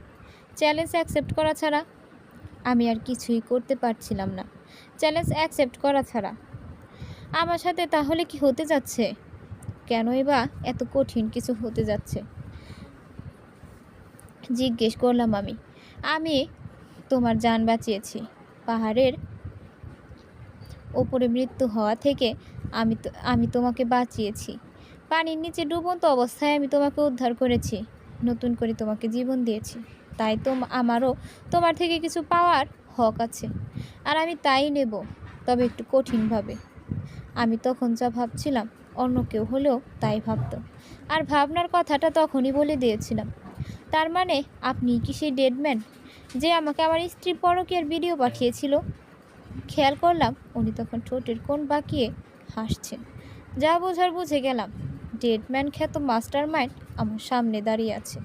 A: চ্যালেঞ্জ অ্যাকসেপ্ট করা ছাড়া আমি আর কিছুই করতে পারছিলাম না। চ্যালেঞ্জ অ্যাকসেপ্ট করা ছাড়া আমার সাথে তাহলে কি হতে যাচ্ছে? কেনই বা এত কঠিন কিছু হতে যাচ্ছে? জিজ্ঞেস করলাম আমি। আমি তোমার জান বাঁচিয়েছি। পাহাড়ের ওপরে মৃত্যু হওয়া থেকে আমি তোমাকে বাঁচিয়েছি। পানির নিচে ডুবন্ত অবস্থায় আমি তোমাকে উদ্ধার করেছি, নতুন করে তোমাকে জীবন দিয়েছি। তাই আমারও তোমার থেকে কিছু পাওয়ার হক আছে, আর আমি তাই নেব, তবে একটু কঠিনভাবে। আমি তখন যা ভাবছিলাম অন্য কেউ হলেও তাই ভাবতো, আর ভাবনার কথাটা তখনই বলে দিয়েছিলাম। তার মানে আপনি কি সেই ডেডম্যান যে আমাকে আমার স্ত্রীর পরকীয়ার ভিডিও পাঠিয়েছিল? খেয়াল করলাম উনি তখন ঠোঁটের কোণ বাঁকিয়ে হাসছেন। যা বোঝার বুঝে গেলাম, ডেডম্যান খ্যাত মাস্টার মাইন্ড আমার সামনে দাঁড়িয়ে আছে।